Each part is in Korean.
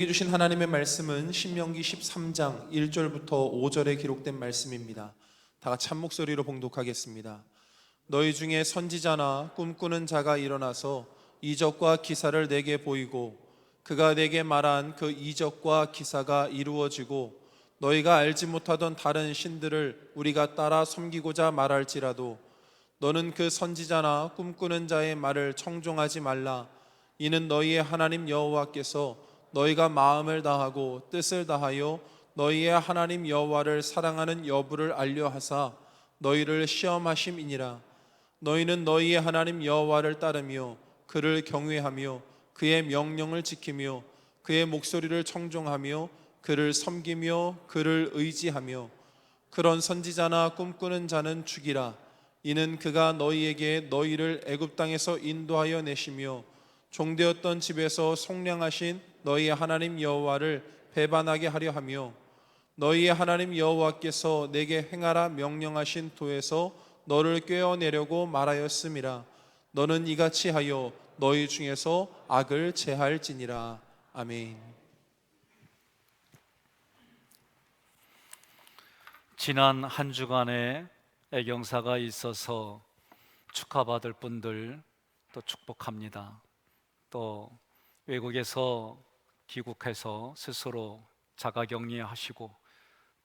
주신 하나님의 말씀은 신명기 13장 1절부터 5절에 기록된 말씀입니다. 다 같이 한 목소리로 봉독하겠습니다. 너희 중에 선지자나 꿈꾸는 자가 일어나서 이적과 기사를 내게 보이고 그가 내게 말한 그 이적과 기사가 이루어지고 너희가 알지 못하던 다른 신들을 우리가 따라 섬기고자 말할지라도 너는 그 선지자나 꿈꾸는 자의 말을 청종하지 말라. 이는 너희의 하나님 여호와께서 너희가 마음을 다하고 뜻을 다하여 너희의 하나님 여호와를 사랑하는 여부를 알려 하사 너희를 시험하심이니라. 너희는 너희의 하나님 여호와를 따르며 그를 경외하며 그의 명령을 지키며 그의 목소리를 청종하며 그를 섬기며 그를 의지하며 그런 선지자나 꿈꾸는 자는 죽이라. 이는 그가 너희에게 너희를 애굽 땅에서 인도하여 내시며 종되었던 집에서 속량하신 너희의 하나님 여호와를 배반하게 하려 하며 너희의 하나님 여호와께서 내게 행하라 명령하신 도에서 너를 꿰어내려고 말하였음이라. 너는 이같이 하여 너희 중에서 악을 제할지니라. 아멘. 지난 한 주간에 애경사가 있어서 축하받을 분들 또 축복합니다. 또 외국에서 귀국해서 스스로 자가격리하시고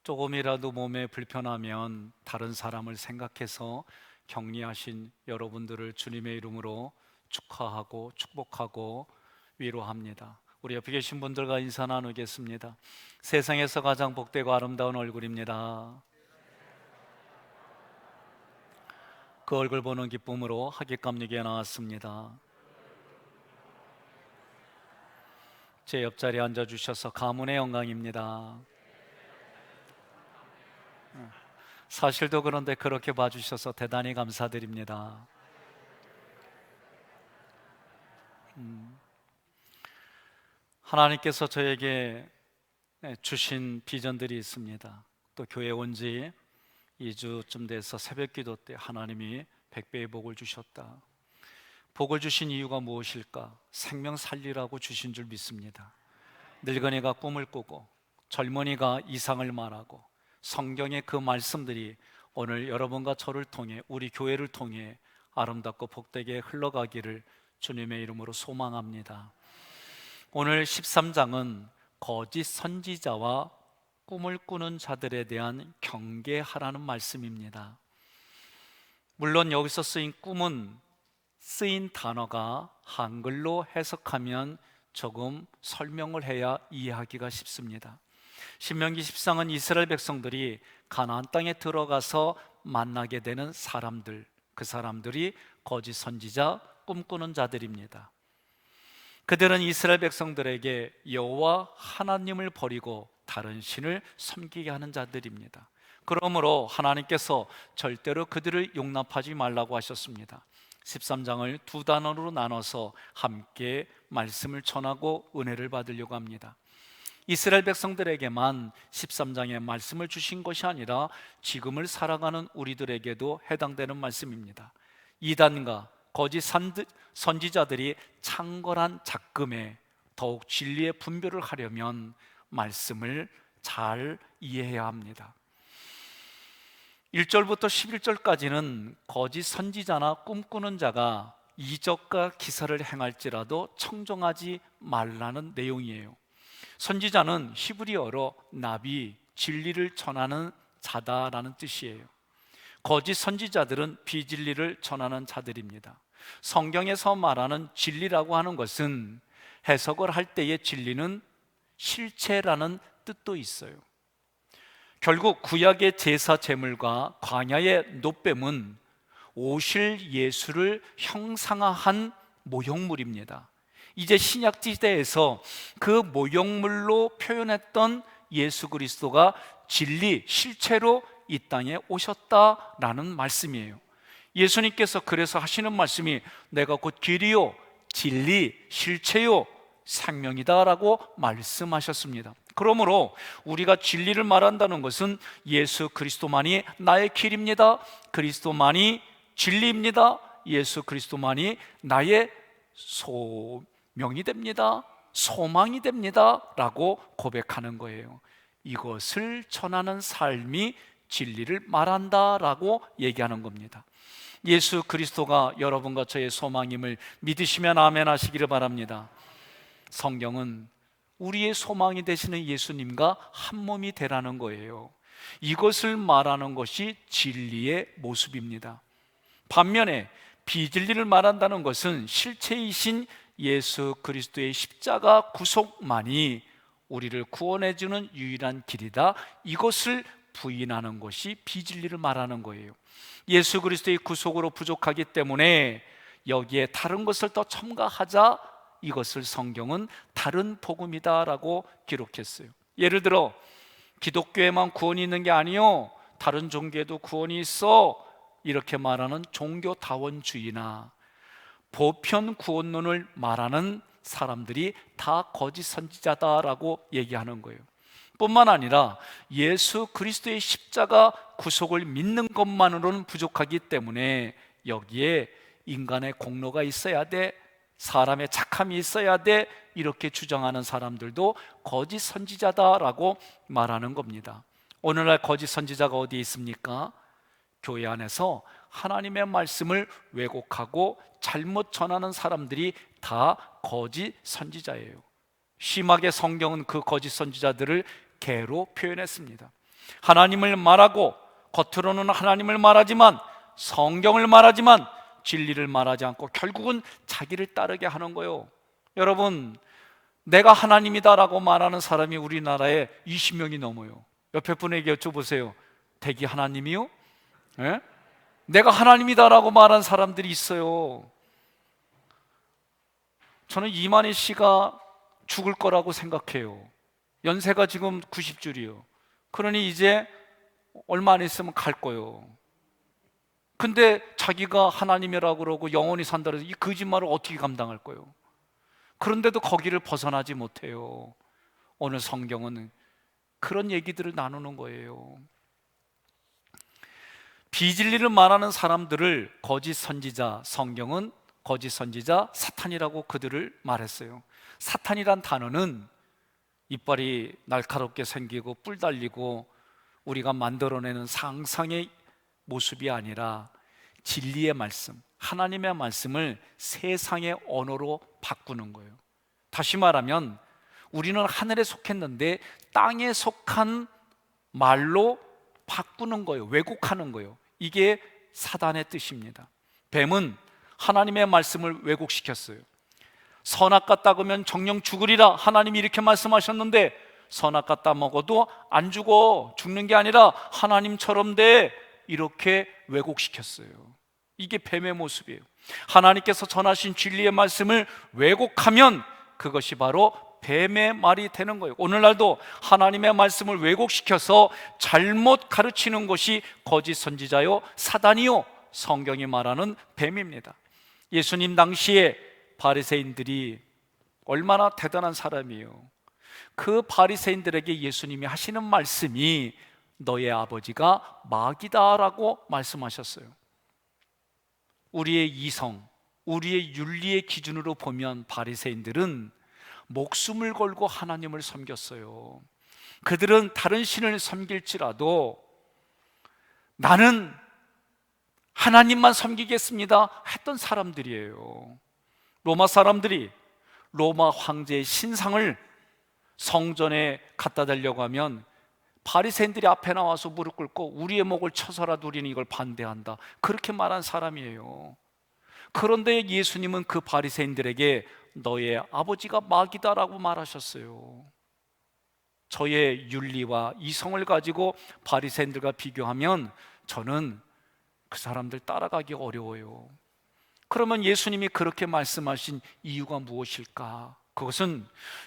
조금이라도 몸에 불편하면 다른 사람을 생각해서 격리하신 여러분들을 주님의 이름으로 축하하고 축복하고 위로합니다. 우리 옆에 계신 분들과 인사 나누겠습니다. 세상에서 가장 복되고 아름다운 얼굴입니다. 그 얼굴 보는 기쁨으로 하객감리기에 나왔습니다. 제 옆자리에 앉아주셔서 가문의 영광입니다. 사실도 그런데 그렇게 봐주셔서 대단히 감사드립니다. 하나님께서 저에게 주신 비전들이 있습니다. 또 교회 온 지 2주쯤 돼서 새벽 기도 때 하나님이 100배의 복을 주셨다. 복을 주신 이유가 무엇일까? 생명 살리라고 주신 줄 믿습니다. 늙은이가 꿈을 꾸고 젊은이가 이상을 말하고 성경의 그 말씀들이 오늘 여러분과 저를 통해 우리 교회를 통해 아름답고 복되게 흘러가기를 주님의 이름으로 소망합니다. 오늘 13장은 거짓 선지자와 꿈을 꾸는 자들에 대한 경계하라는 말씀입니다. 물론 여기서 쓰인 꿈은 쓰인 단어가 한글로 해석하면 조금 설명을 해야 이해하기가 쉽습니다. 신명기 13장은 이스라엘 백성들이 가나안 땅에 들어가서 만나게 되는 사람들, 그 사람들이 거짓 선지자, 꿈꾸는 자들입니다. 그들은 이스라엘 백성들에게 여호와 하나님을 버리고 다른 신을 섬기게 하는 자들입니다. 그러므로 하나님께서 절대로 그들을 용납하지 말라고 하셨습니다. 13장을 두 단원으로 나눠서 함께 말씀을 전하고 은혜를 받으려고 합니다. 이스라엘 백성들에게만 13장의 말씀을 주신 것이 아니라 지금을 살아가는 우리들에게도 해당되는 말씀입니다. 이단과 거짓 선지자들이 창궐한 작금에 더욱 진리의 분별을 하려면 말씀을 잘 이해해야 합니다. 1절부터 11절까지는 거짓 선지자나 꿈꾸는 자가 이적과 기사를 행할지라도 청종하지 말라는 내용이에요. 선지자는 히브리어로 나비, 진리를 전하는 자다라는 뜻이에요. 거짓 선지자들은 비진리를 전하는 자들입니다. 성경에서 말하는 진리라고 하는 것은 해석을 할 때의 진리는 실체라는 뜻도 있어요. 결국 구약의 제사 제물과 광야의 노뱀은 오실 예수를 형상화한 모형물입니다. 이제 신약 시대에서 그 모형물로 표현했던 예수 그리스도가 진리, 실체로 이 땅에 오셨다라는 말씀이에요. 예수님께서 그래서 하시는 말씀이 내가 곧 길이요, 진리, 실체요, 생명이다라고 말씀하셨습니다. 그러므로 우리가 진리를 말한다는 것은 예수 그리스도만이 나의 길입니다. 그리스도만이 진리입니다. 예수 그리스도만이 나의 소명이 됩니다. 소망이 됩니다 라고 고백하는 거예요. 이것을 전하는 삶이 진리를 말한다 라고 얘기하는 겁니다. 예수 그리스도가 여러분과 저의 소망임을 믿으시면 아멘 하시기를 바랍니다. 성경은 우리의 소망이 되시는 예수님과 한 몸이 되라는 거예요. 이것을 말하는 것이 진리의 모습입니다. 반면에 비진리를 말한다는 것은 실체이신 예수 그리스도의 십자가 구속만이 우리를 구원해 주는 유일한 길이다, 이것을 부인하는 것이 비진리를 말하는 거예요. 예수 그리스도의 구속으로 부족하기 때문에 여기에 다른 것을 더 첨가하자, 이것을 성경은 다른 복음이다라고 기록했어요. 예를 들어 기독교에만 구원이 있는 게 아니요, 다른 종교에도 구원이 있어, 이렇게 말하는 종교다원주의나 보편 구원론을 말하는 사람들이 다 거짓 선지자다라고 얘기하는 거예요. 뿐만 아니라 예수 그리스도의 십자가 구속을 믿는 것만으로는 부족하기 때문에 여기에 인간의 공로가 있어야 돼, 사람의 착함이 있어야 돼, 이렇게 주장하는 사람들도 거짓 선지자다라고 말하는 겁니다. 오늘날 거짓 선지자가 어디에 있습니까? 교회 안에서 하나님의 말씀을 왜곡하고 잘못 전하는 사람들이 다 거짓 선지자예요. 심하게 성경은 그 거짓 선지자들을 개로 표현했습니다. 하나님을 말하고 겉으로는 하나님을 말하지만, 성경을 말하지만 진리를 말하지 않고 결국은 자기를 따르게 하는 거예요. 여러분, 내가 하나님이다라고 말하는 사람이 우리나라에 20명이 넘어요. 옆에 분에게 여쭤보세요. 댁이 하나님이요? 네? 내가 하나님이다라고 말하는 사람들이 있어요. 저는 이만희 씨가 죽을 거라고 생각해요. 연세가 지금 90줄이요. 그러니 이제 얼마 안 있으면 갈 거예요. 근데 자기가 하나님이라고 그러고 영원히 산다 그래서 이 거짓말을 어떻게 감당할 거예요? 그런데도 거기를 벗어나지 못해요. 오늘 성경은 그런 얘기들을 나누는 거예요. 비진리를 말하는 사람들을 거짓 선지자, 성경은 거짓 선지자 사탄이라고 그들을 말했어요. 사탄이란 단어는 이빨이 날카롭게 생기고 뿔 달리고 우리가 만들어내는 상상의 모습이 아니라 진리의 말씀, 하나님의 말씀을 세상의 언어로 바꾸는 거예요. 다시 말하면 우리는 하늘에 속했는데 땅에 속한 말로 바꾸는 거예요. 왜곡하는 거예요. 이게 사단의 뜻입니다. 뱀은 하나님의 말씀을 왜곡시켰어요. 선악과 따으면 정령 죽으리라, 하나님이 이렇게 말씀하셨는데 선악과 따 먹어도 안 죽어, 죽는 게 아니라 하나님처럼 돼, 이렇게 왜곡시켰어요. 이게 뱀의 모습이에요. 하나님께서 전하신 진리의 말씀을 왜곡하면 그것이 바로 뱀의 말이 되는 거예요. 오늘날도 하나님의 말씀을 왜곡시켜서 잘못 가르치는 것이 거짓 선지자요, 사단이요, 성경이 말하는 뱀입니다. 예수님 당시에 바리새인들이 얼마나 대단한 사람이에요. 그 바리새인들에게 예수님이 하시는 말씀이 너의 아버지가 마귀다라고 말씀하셨어요. 우리의 이성, 우리의 윤리의 기준으로 보면 바리새인들은 목숨을 걸고 하나님을 섬겼어요. 그들은 다른 신을 섬길지라도 나는 하나님만 섬기겠습니다 했던 사람들이에요. 로마 사람들이 로마 황제의 신상을 성전에 갖다 대려고 하면 바리새인들이 앞에 나와서 무릎 꿇고 우리의 목을 쳐서라도 우리는 이걸 반대한다, 그렇게 말한 사람이에요. 그런데 예수님은 그 바리새인들에게 너의 아버지가 마귀다라고 말하셨어요. 저의 윤리와 이성을 가지고 바리새인들과 비교하면 저는 그 사람들 따라가기 어려워요. 그러면 예수님이 그렇게 말씀하신 이유가 무엇일까? 그것은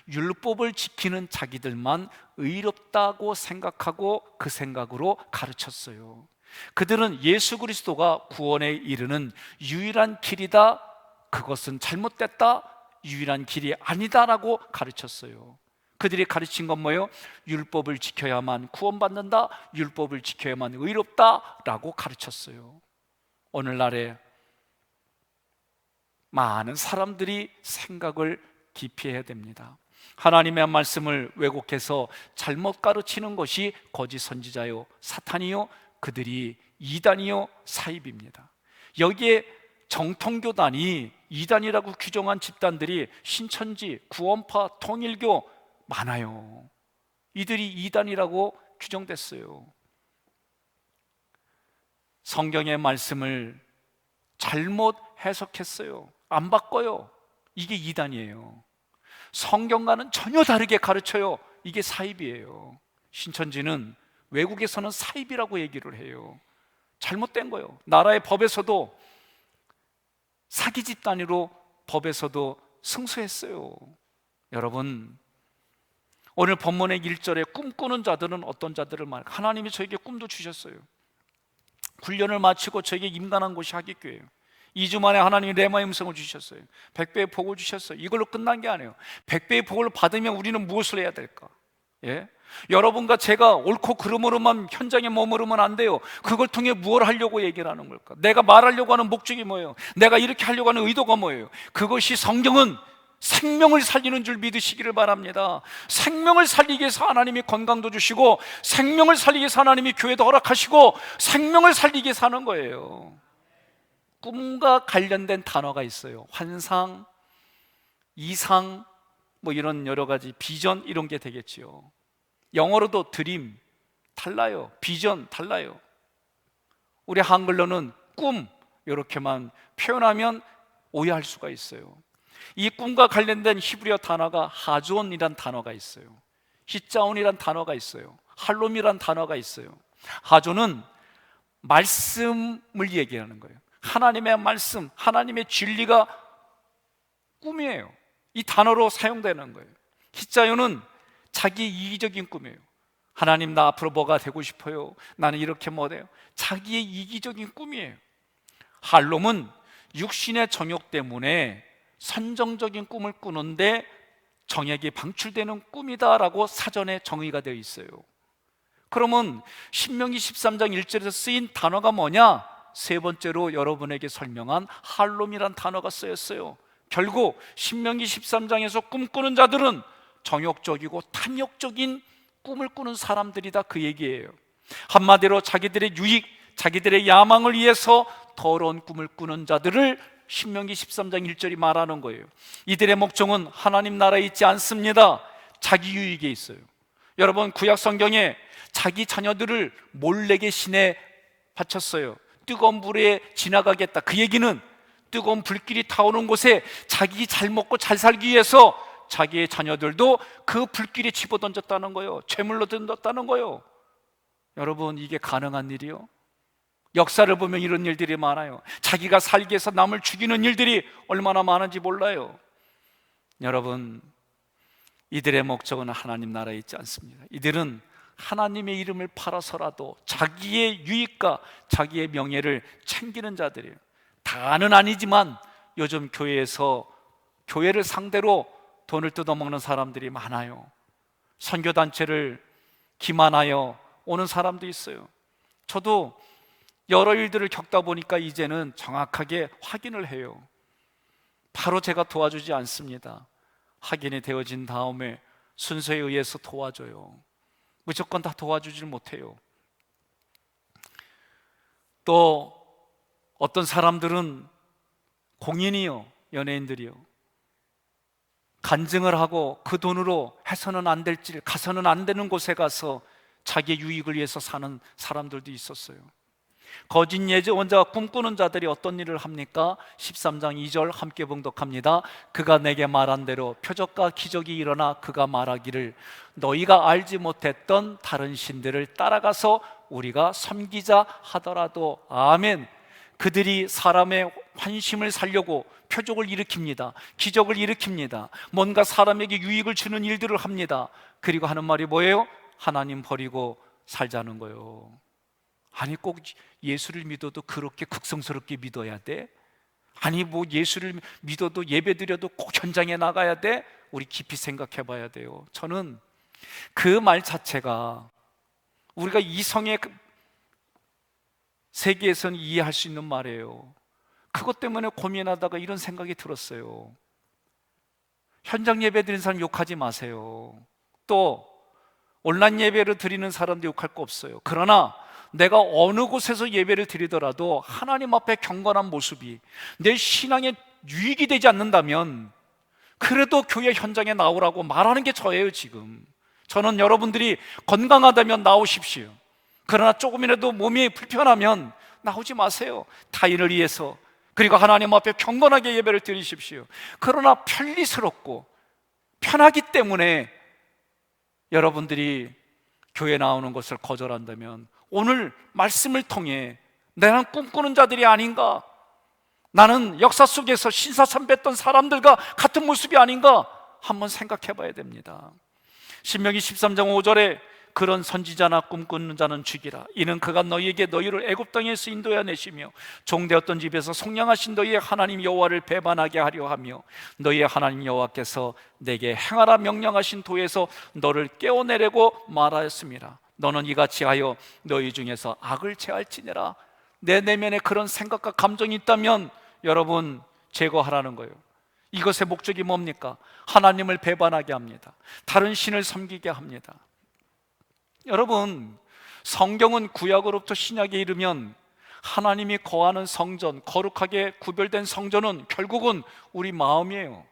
율법을 지키는 자기들만 의롭다고 생각하고 그 생각으로 가르쳤어요. 그들은 예수 그리스도가 구원에 이르는 유일한 길이다, 그것은 잘못됐다, 유일한 길이 아니다라고 가르쳤어요. 그들이 가르친 건 뭐예요? 율법을 지켜야만 구원받는다, 율법을 지켜야만 의롭다라고 가르쳤어요. 오늘날에 많은 사람들이 생각을 기피해야 됩니다. 하나님의 말씀을 왜곡해서 잘못 가르치는 것이 거짓 선지자요 사탄이요 그들이 이단이요 사입입니다. 여기에 정통교단이 이단이라고 규정한 집단들이 신천지, 구원파, 통일교 많아요. 이들이 이단이라고 규정됐어요. 성경의 말씀을 잘못 해석했어요. 안 바꿔요. 이게 이단이에요. 성경과는 전혀 다르게 가르쳐요. 이게 사입이에요. 신천지는 외국에서는 사입이라고 얘기를 해요. 잘못된 거예요. 나라의 법에서도 사기 집단으로 법에서도 승소했어요. 여러분, 오늘 본문의 1절에 꿈꾸는 자들은 어떤 자들을 말할까? 하나님이 저에게 꿈도 주셨어요. 훈련을 마치고 저에게 임관한 곳이 하객교회예요. 2주 만에 하나님이 레마의 음성을 주셨어요. 100배의 복을 주셨어요. 이걸로 끝난 게 아니에요. 100배의 복을 받으면 우리는 무엇을 해야 될까? 예? 여러분과 제가 옳고 그름으로만 현장에 머무르면 안 돼요. 그걸 통해 무엇을 하려고 얘기를 하는 걸까? 내가 말하려고 하는 목적이 뭐예요? 내가 이렇게 하려고 하는 의도가 뭐예요? 그것이 성경은 생명을 살리는 줄 믿으시기를 바랍니다. 생명을 살리기 위해서 하나님이 건강도 주시고, 생명을 살리기 위해서 하나님이 교회도 허락하시고, 생명을 살리기 위해서 하는 거예요. 꿈과 관련된 단어가 있어요. 환상, 이상, 뭐 이런 여러 가지 비전 이런 게 되겠지요. 영어로도 드림 달라요. 비전 달라요. 우리 한글로는 꿈 이렇게만 표현하면 오해할 수가 있어요. 이 꿈과 관련된 히브리어 단어가 하존이란 단어가 있어요. 히자온이란 단어가 있어요. 할롬이란 단어가 있어요. 하존은 말씀을 얘기하는 거예요. 하나님의 말씀, 하나님의 진리가 꿈이에요. 이 단어로 사용되는 거예요. 히자온은 자기 이기적인 꿈이에요. 하나님, 나 앞으로 뭐가 되고 싶어요. 나는 이렇게 뭐래요. 자기의 이기적인 꿈이에요. 할롬은 육신의 정욕 때문에 선정적인 꿈을 꾸는데 정액이 방출되는 꿈이다라고 사전에 정의가 되어 있어요. 그러면 신명기 13장 1절에서 쓰인 단어가 뭐냐? 세 번째로 여러분에게 설명한 할롬이란 단어가 쓰였어요. 결국 신명기 13장에서 꿈꾸는 자들은 정욕적이고 탐욕적인 꿈을 꾸는 사람들이다, 그 얘기예요. 한마디로 자기들의 유익, 자기들의 야망을 위해서 더러운 꿈을 꾸는 자들을 신명기 13장 1절이 말하는 거예요. 이들의 목적은 하나님 나라에 있지 않습니다. 자기 유익에 있어요. 여러분, 구약 성경에 자기 자녀들을 몰래게 신에 바쳤어요. 뜨거운 불에 지나가겠다. 그 얘기는 뜨거운 불길이 타오는 곳에 자기 잘 먹고 잘 살기 위해서 자기의 자녀들도 그 불길에 집어던졌다는 거예요. 죄물로 던졌다는 거예요. 여러분, 이게 가능한 일이요? 역사를 보면 이런 일들이 많아요. 자기가 살기 위해서 남을 죽이는 일들이 얼마나 많은지 몰라요. 여러분, 이들의 목적은 하나님 나라에 있지 않습니다. 이들은 하나님의 이름을 팔아서라도 자기의 유익과 자기의 명예를 챙기는 자들이에요. 다는 아니지만 요즘 교회에서 교회를 상대로 돈을 뜯어먹는 사람들이 많아요. 선교단체를 기만하여 오는 사람도 있어요. 저도 여러 일들을 겪다 보니까 이제는 정확하게 확인을 해요. 바로 제가 도와주지 않습니다. 확인이 되어진 다음에 순서에 의해서 도와줘요. 무조건 다 도와주질 못해요. 또 어떤 사람들은 공인이요, 연예인들이요, 간증을 하고 그 돈으로 해서는 안 될 길, 가서는 안 되는 곳에 가서 자기의 유익을 위해서 사는 사람들도 있었어요. 거짓 예언자가 꿈꾸는 자들이 어떤 일을 합니까? 13장 2절 함께 봉독합니다. 그가 내게 말한 대로 표적과 기적이 일어나 그가 말하기를 너희가 알지 못했던 다른 신들을 따라가서 우리가 섬기자 하더라도. 아멘. 그들이 사람의 환심을 살려고 표적을 일으킵니다. 기적을 일으킵니다. 뭔가 사람에게 유익을 주는 일들을 합니다. 그리고 하는 말이 뭐예요? 하나님 버리고 살자는 거예요. 아니, 꼭 예수를 믿어도 그렇게 극성스럽게 믿어야 돼? 아니, 뭐 예수를 믿어도 예배드려도 꼭 현장에 나가야 돼? 우리 깊이 생각해 봐야 돼요. 저는 그 말 자체가 우리가 이성의 세계에서는 이해할 수 있는 말이에요. 그것 때문에 고민하다가 이런 생각이 들었어요. 현장 예배 드리는 사람 욕하지 마세요. 또 온라인 예배를 드리는 사람도 욕할 거 없어요. 그러나 내가 어느 곳에서 예배를 드리더라도 하나님 앞에 경건한 모습이 내 신앙에 유익이 되지 않는다면 그래도 교회 현장에 나오라고 말하는 게 저예요. 지금 저는 여러분들이 건강하다면 나오십시오. 그러나 조금이라도 몸이 불편하면 나오지 마세요. 타인을 위해서, 그리고 하나님 앞에 경건하게 예배를 드리십시오. 그러나 편리스럽고 편하기 때문에 여러분들이 교회 나오는 것을 거절한다면 오늘 말씀을 통해 나는 꿈꾸는 자들이 아닌가, 나는 역사 속에서 신사참배했던 사람들과 같은 모습이 아닌가 한번 생각해 봐야 됩니다. 신명기 13장 5절에 그런 선지자나 꿈꾸는 자는 죽이라. 이는 그가 너희에게 너희를 애굽 땅에서 인도해 내시며 종되었던 집에서 속량하신 너희의 하나님 여호와를 배반하게 하려 하며 너희의 하나님 여호와께서 내게 행하라 명령하신 도에서 너를 깨어내려고 말하였습니다. 너는 이같이 하여 너희 중에서 악을 제할지니라. 내 내면에 그런 생각과 감정이 있다면 여러분 제거하라는 거예요. 이것의 목적이 뭡니까? 하나님을 배반하게 합니다. 다른 신을 섬기게 합니다. 여러분, 성경은 구약으로부터 신약에 이르면 하나님이 거하는 성전, 거룩하게 구별된 성전은 결국은 우리 마음이에요.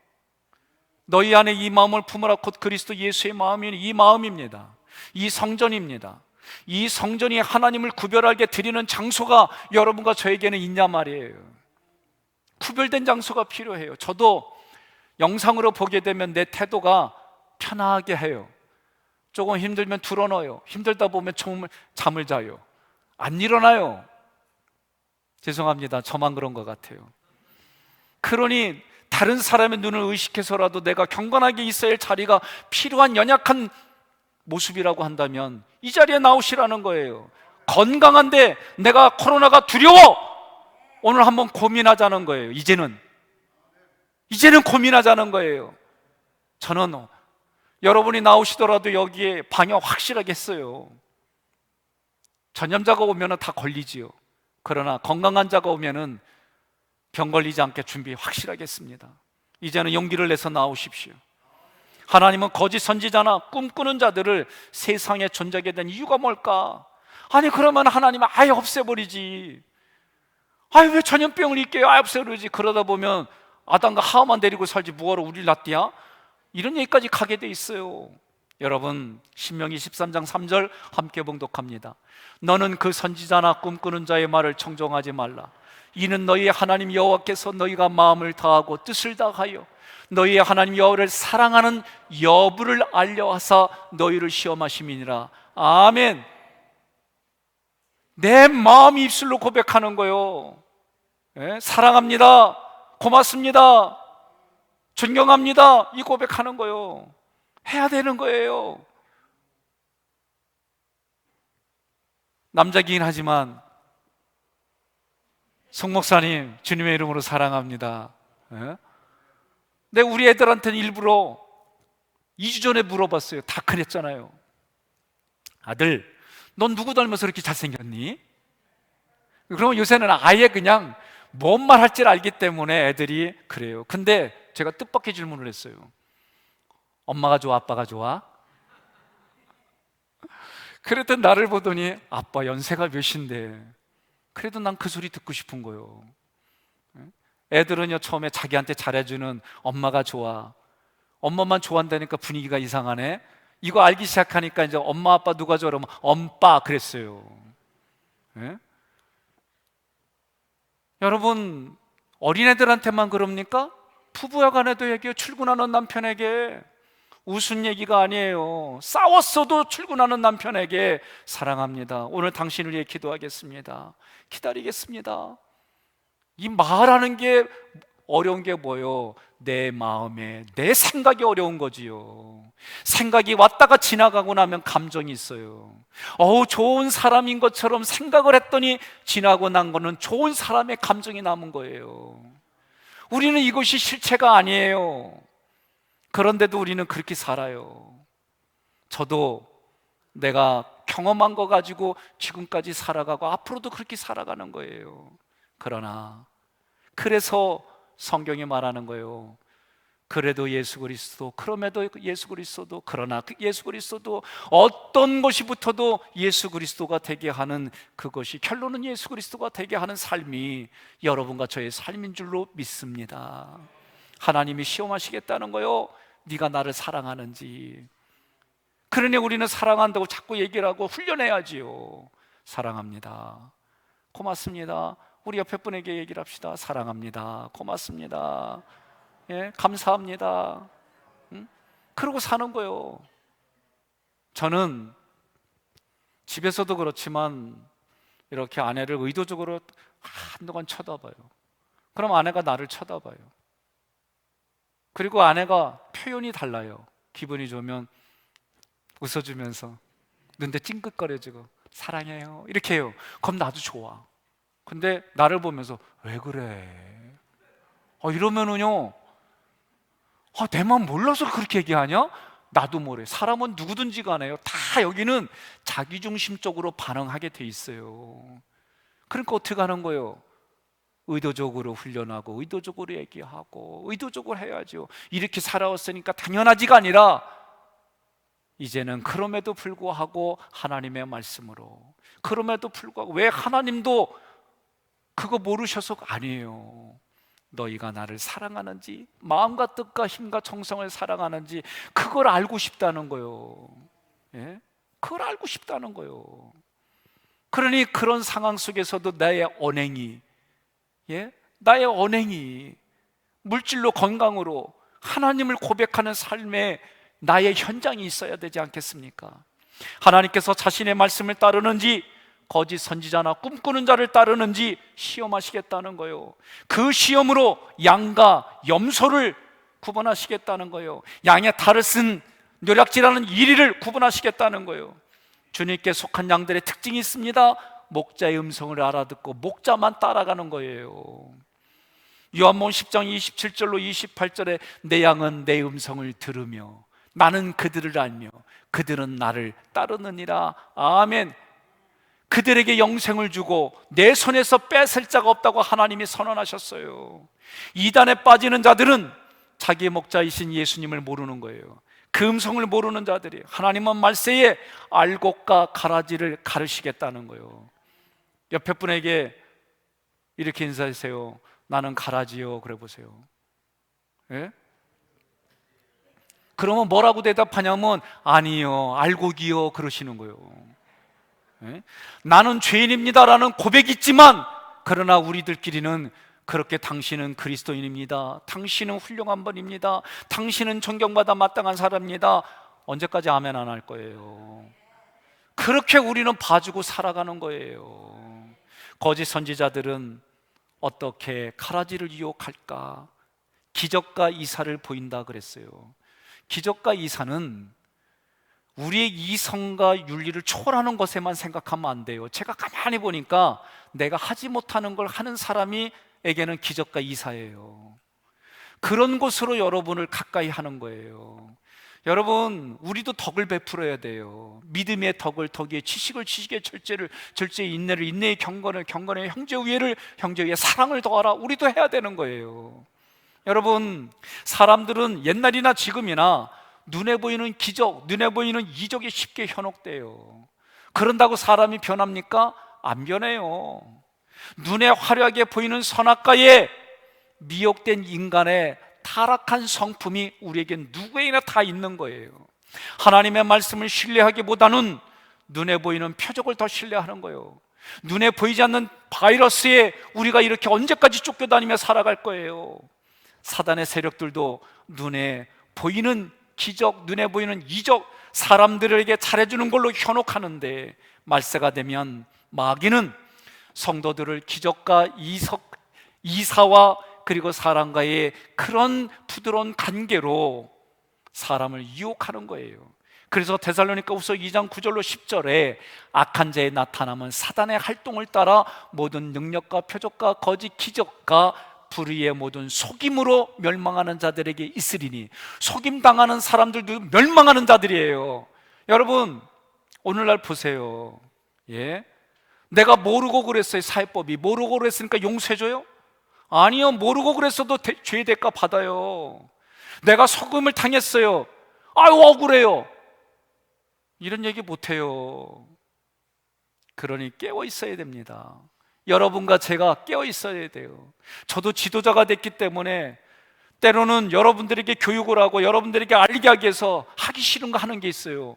너희 안에 이 마음을 품으라 곧 그리스도 예수의 마음이 이 마음입니다. 이 성전입니다. 이 성전이 하나님을 구별하게 드리는 장소가 여러분과 저에게는 있냐 말이에요. 구별된 장소가 필요해요. 저도 영상으로 보게 되면 내 태도가 편하게 해요. 조금 힘들면 드러넣어요. 힘들다 보면 잠을 자요. 안 일어나요. 죄송합니다. 저만 그런 것 같아요. 그러니 다른 사람의 눈을 의식해서라도 내가 경건하게 있어야 할 자리가 필요한 연약한 모습이라고 한다면 이 자리에 나오시라는 거예요. 건강한데 내가 코로나가 두려워! 오늘 한번 고민하자는 거예요. 이제는 고민하자는 거예요. 저는 여러분이 나오시더라도 여기에 방역 확실하게 했어요. 전염자가 오면 다 걸리지요. 그러나 건강한 자가 오면 병 걸리지 않게 준비 확실하게 했습니다. 이제는 용기를 내서 나오십시오. 하나님은 거짓 선지자나 꿈꾸는 자들을 세상에 존재하게 된 이유가 뭘까? 아니 그러면 하나님은 아예 없애버리지. 아니 왜 전염병을 잊게 아예 없애버리지. 그러다 보면 아담과 하와만 데리고 살지 뭐하러 우리를 낳디야? 이런 얘기까지 가게 돼 있어요. 여러분, 신명기 13장 3절 함께 봉독합니다. 너는 그 선지자나 꿈꾸는 자의 말을 청종하지 말라. 이는 너희의 하나님 여호와께서 너희가 마음을 다하고 뜻을 다하여 너희의 하나님 여호와를 사랑하는 여부를 알려하사 너희를 시험하심이니라. 아멘. 내 마음이 입술로 고백하는 거예요. 사랑합니다, 고맙습니다, 존경합니다, 이 고백하는 거예요. 해야 되는 거예요. 남자긴 하지만 송 목사님 주님의 이름으로 사랑합니다. 내가 우리 애들한테는 일부러 2주 전에 물어봤어요. 다 큰했잖아요. 아들, 넌 누구 닮아서 그렇게 잘생겼니? 그러면 요새는 아예 그냥 뭔 말 할지 알기 때문에 애들이 그래요. 근데 제가 뜻밖의 질문을 했어요. 엄마가 좋아, 아빠가 좋아? 그랬더니 나를 보더니 아빠 연세가 몇인데. 그래도 난 그 소리 듣고 싶은 거예요. 애들은요 처음에 자기한테 잘해주는 엄마가 좋아, 엄마만 좋아한다니까 분위기가 이상하네. 이거 알기 시작하니까 이제 엄마 아빠 누가 좋아 그러면 엄빠 그랬어요. 여러분, 어린애들한테만 그럽니까? 부부야 간에도 얘기해요. 출근하는 남편에게 웃은 얘기가 아니에요. 싸웠어도 출근하는 남편에게 사랑합니다, 오늘 당신을 위해 기도하겠습니다, 기다리겠습니다. 이 말하는 게 어려운 게 뭐예요? 내 마음에 내 생각이 어려운 거지요. 생각이 왔다가 지나가고 나면 감정이 있어요. 좋은 사람인 것처럼 생각을 했더니 지나고 난 거는 좋은 사람의 감정이 남은 거예요. 우리는 이것이 실체가 아니에요. 그런데도 우리는 그렇게 살아요. 저도 내가 경험한 거 가지고 지금까지 살아가고 앞으로도 그렇게 살아가는 거예요. 그러나 그래서 성경이 말하는 거예요. 그래도 예수 그리스도, 그럼에도 예수 그리스도도, 그러나 예수 그리스도도 어떤 것이 붙어도 예수 그리스도가 되게 하는, 그것이 결론은 예수 그리스도가 되게 하는 삶이 여러분과 저의 삶인 줄로 믿습니다. 하나님이 시험하시겠다는 거요, 네가 나를 사랑하는지. 그러니 우리는 사랑한다고 자꾸 얘기를 하고 훈련해야지요. 사랑합니다, 고맙습니다. 우리 옆에 분에게 얘기를 합시다. 사랑합니다, 고맙습니다, 예, 감사합니다. 응? 그러고 사는 거예요. 저는 집에서도 그렇지만 이렇게 아내를 의도적으로 한동안 쳐다봐요. 그럼 아내가 나를 쳐다봐요. 그리고 아내가 표현이 달라요. 기분이 좋으면 웃어주면서 눈대 찡긋거려지고 사랑해요 이렇게 해요. 그럼 나도 좋아. 근데 나를 보면서 왜 그래? 이러면은요, 내만 몰라서 그렇게 얘기하냐? 나도 모래. 사람은 누구든지 간에요, 다 여기는 자기중심적으로 반응하게 돼 있어요. 그러니까 어떻게 하는 거예요? 의도적으로 훈련하고 의도적으로 얘기하고 의도적으로 해야죠. 이렇게 살아왔으니까 당연하지가 아니라 이제는 그럼에도 불구하고 하나님의 말씀으로, 그럼에도 불구하고, 왜 하나님도 그거 모르셔서 아니에요. 너희가 나를 사랑하는지, 마음과 뜻과 힘과 정성을 사랑하는지 그걸 알고 싶다는 거예요. 예? 그걸 알고 싶다는 거예요. 그러니 그런 상황 속에서도 나의 언행이, 예? 나의 언행이 물질로 건강으로 하나님을 고백하는 삶에 나의 현장이 있어야 되지 않겠습니까? 하나님께서 자신의 말씀을 따르는지 거짓 선지자나 꿈꾸는 자를 따르는지 시험하시겠다는 거예요. 그 시험으로 양과 염소를 구분하시겠다는 거예요. 양의 탈을 쓴 노략질하는 이리를 구분하시겠다는 거예요. 주님께 속한 양들의 특징이 있습니다. 목자의 음성을 알아듣고 목자만 따라가는 거예요. 요한복음 10장 27절로 28절에 내 양은 내 음성을 들으며 나는 그들을 알며 그들은 나를 따르느니라. 아멘. 그들에게 영생을 주고 내 손에서 뺏을 자가 없다고 하나님이 선언하셨어요. 이단에 빠지는 자들은 자기의 목자이신 예수님을 모르는 거예요. 그 음성을 모르는 자들이 하나님은 말세에 알곡과 가라지를 가르시겠다는 거예요. 옆에 분에게 이렇게 인사하세요. 나는 가라지요. 그래 보세요. 예? 그러면 뭐라고 대답하냐면 아니요, 알곡이요 그러시는 거예요. 예? 나는 죄인입니다라는 고백이 있지만, 그러나 우리들끼리는 그렇게 당신은 그리스도인입니다, 당신은 훌륭한 분입니다, 당신은 존경받아 마땅한 사람입니다. 언제까지 아멘 안 할 거예요? 그렇게 우리는 봐주고 살아가는 거예요. 거짓 선지자들은 어떻게 가라지를 유혹할까? 기적과 이사를 보인다 그랬어요. 기적과 이사는 우리의 이성과 윤리를 초월하는 것에만 생각하면 안 돼요. 제가 가만히 보니까 내가 하지 못하는 걸 하는 사람에게는 기적과 이사예요. 그런 곳으로 여러분을 가까이 하는 거예요. 여러분, 우리도 덕을 베풀어야 돼요. 믿음의 덕을 덕에, 지식을 지식에, 절제의 인내를 인내의 경건을 경건에, 형제 위에를 형제 위에, 사랑을 더하라. 우리도 해야 되는 거예요. 여러분, 사람들은 옛날이나 지금이나 눈에 보이는 기적, 눈에 보이는 이적이 쉽게 현혹돼요. 그런다고 사람이 변합니까? 안 변해요. 눈에 화려하게 보이는 선악과에 미혹된 인간의 타락한 성품이 우리에겐 누구에게나 다 있는 거예요. 하나님의 말씀을 신뢰하기보다는 눈에 보이는 표적을 더 신뢰하는 거예요. 눈에 보이지 않는 바이러스에 우리가 이렇게 언제까지 쫓겨다니며 살아갈 거예요? 사단의 세력들도 눈에 보이는 기적, 눈에 보이는 이적, 사람들에게 잘해주는 걸로 현혹하는데, 말세가 되면 마귀는 성도들을 기적과 이사와 그리고 사람과의 그런 부드러운 관계로 사람을 유혹하는 거예요. 그래서 데살로니가후서 2장 9절로 10절에 악한 자의 나타남은 사단의 활동을 따라 모든 능력과 표적과 거짓 기적과 불의의 모든 속임으로 멸망하는 자들에게 있으리니, 속임당하는 사람들도 멸망하는 자들이에요. 여러분, 오늘날 보세요. 예? 내가 모르고 그랬어요. 사회법이 모르고 그랬으니까 용서해줘요? 아니요, 모르고 그랬어도 죄의 대가 받아요. 내가 속음을 당했어요. 아유, 억울해요. 이런 얘기 못해요. 그러니 깨어 있어야 됩니다. 여러분과 제가 깨어 있어야 돼요. 저도 지도자가 됐기 때문에 때로는 여러분들에게 교육을 하고 여러분들에게 알게 하기 위해서 하기 싫은 거 하는 게 있어요.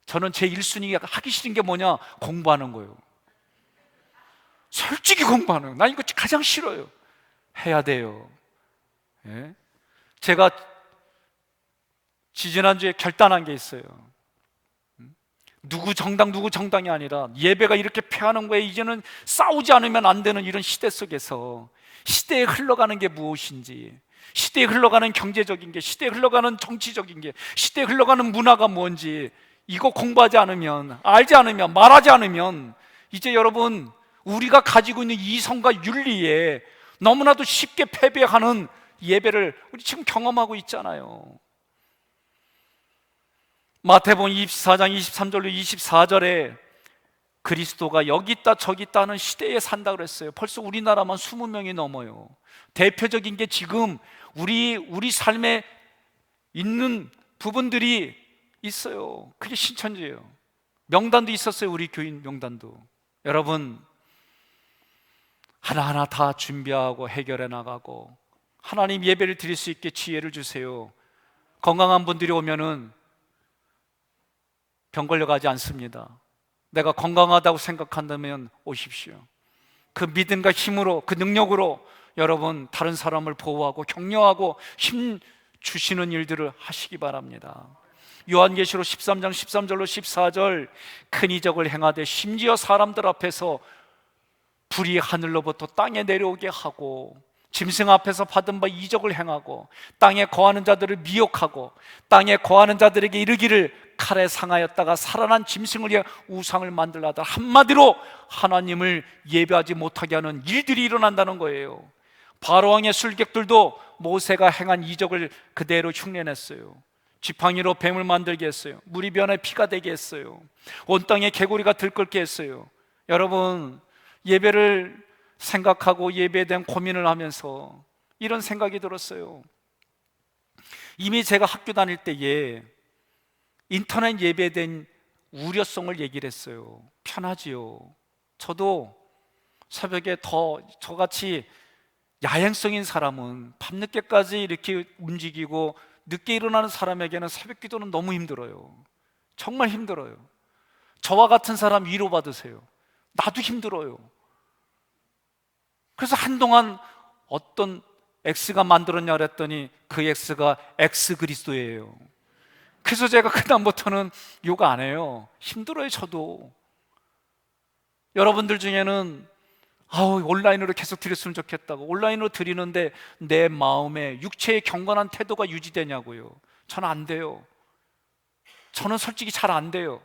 저는 제 1순위가 하기 싫은 게 뭐냐? 공부하는 거예요. 솔직히 공부하는 거예요. 난 이거 가장 싫어요. 해야 돼요. 예? 제가 지지난주에 결단한 게 있어요. 누구 정당이 아니라 예배가 이렇게 폐하는 거에 이제는 싸우지 않으면 안 되는 이런 시대 속에서 시대에 흘러가는 게 무엇인지, 시대에 흘러가는 경제적인 게, 시대에 흘러가는 정치적인 게, 시대에 흘러가는 문화가 뭔지 이거 공부하지 않으면, 알지 않으면, 말하지 않으면 이제 여러분 우리가 가지고 있는 이성과 윤리에 너무나도 쉽게 패배하는 예배를 우리 지금 경험하고 있잖아요. 마태복음 24장 23절로 24절에 그리스도가 여기 있다 저기 있다 하는 시대에 산다 그랬어요. 벌써 우리나라만 20명이 넘어요. 대표적인 게 지금 우리 삶에 있는 부분들이 있어요. 그게 신천지예요. 명단도 있었어요. 우리 교인 명단도. 여러분, 하나하나 다 준비하고 해결해 나가고 하나님 예배를 드릴 수 있게 지혜를 주세요. 건강한 분들이 오면은 병 걸려가지 않습니다. 내가 건강하다고 생각한다면 오십시오. 그 믿음과 힘으로, 그 능력으로 여러분 다른 사람을 보호하고 격려하고 힘 주시는 일들을 하시기 바랍니다. 요한계시록 13장 13절로 14절, 큰 이적을 행하되 심지어 사람들 앞에서 불이 하늘로부터 땅에 내려오게 하고 짐승 앞에서 받은 바 이적을 행하고 땅에 거하는 자들을 미혹하고 땅에 거하는 자들에게 이르기를 칼에 상하였다가 살아난 짐승을 위해 우상을 만들라 하다. 한마디로 하나님을 예배하지 못하게 하는 일들이 일어난다는 거예요. 바로왕의 술객들도 모세가 행한 이적을 그대로 흉내냈어요. 지팡이로 뱀을 만들게 했어요. 물이 변해 피가 되게 했어요. 온 땅에 개구리가 들끓게 했어요. 여러분, 예배를 생각하고 예배에 대한 고민을 하면서 이런 생각이 들었어요. 이미 제가 학교 다닐 때에 인터넷 예배에 대한 우려성을 얘기를 했어요. 편하지요. 저도 새벽에 더 저같이 야행성인 사람은 밤늦게까지 이렇게 움직이고 늦게 일어나는 사람에게는 새벽 기도는 너무 힘들어요. 정말 힘들어요. 저와 같은 사람 위로받으세요. 나도 힘들어요. 그래서 한동안 어떤 X가 만들었냐 그랬더니 그 X가 X 그리스도예요. 그래서 제가 그다음부터는 욕 안 해요. 힘들어요. 저도. 여러분들 중에는 온라인으로 계속 드렸으면 좋겠다고, 온라인으로 드리는데 내 마음에 육체의 경건한 태도가 유지되냐고요. 저는 안 돼요. 저는 솔직히 잘 안 돼요.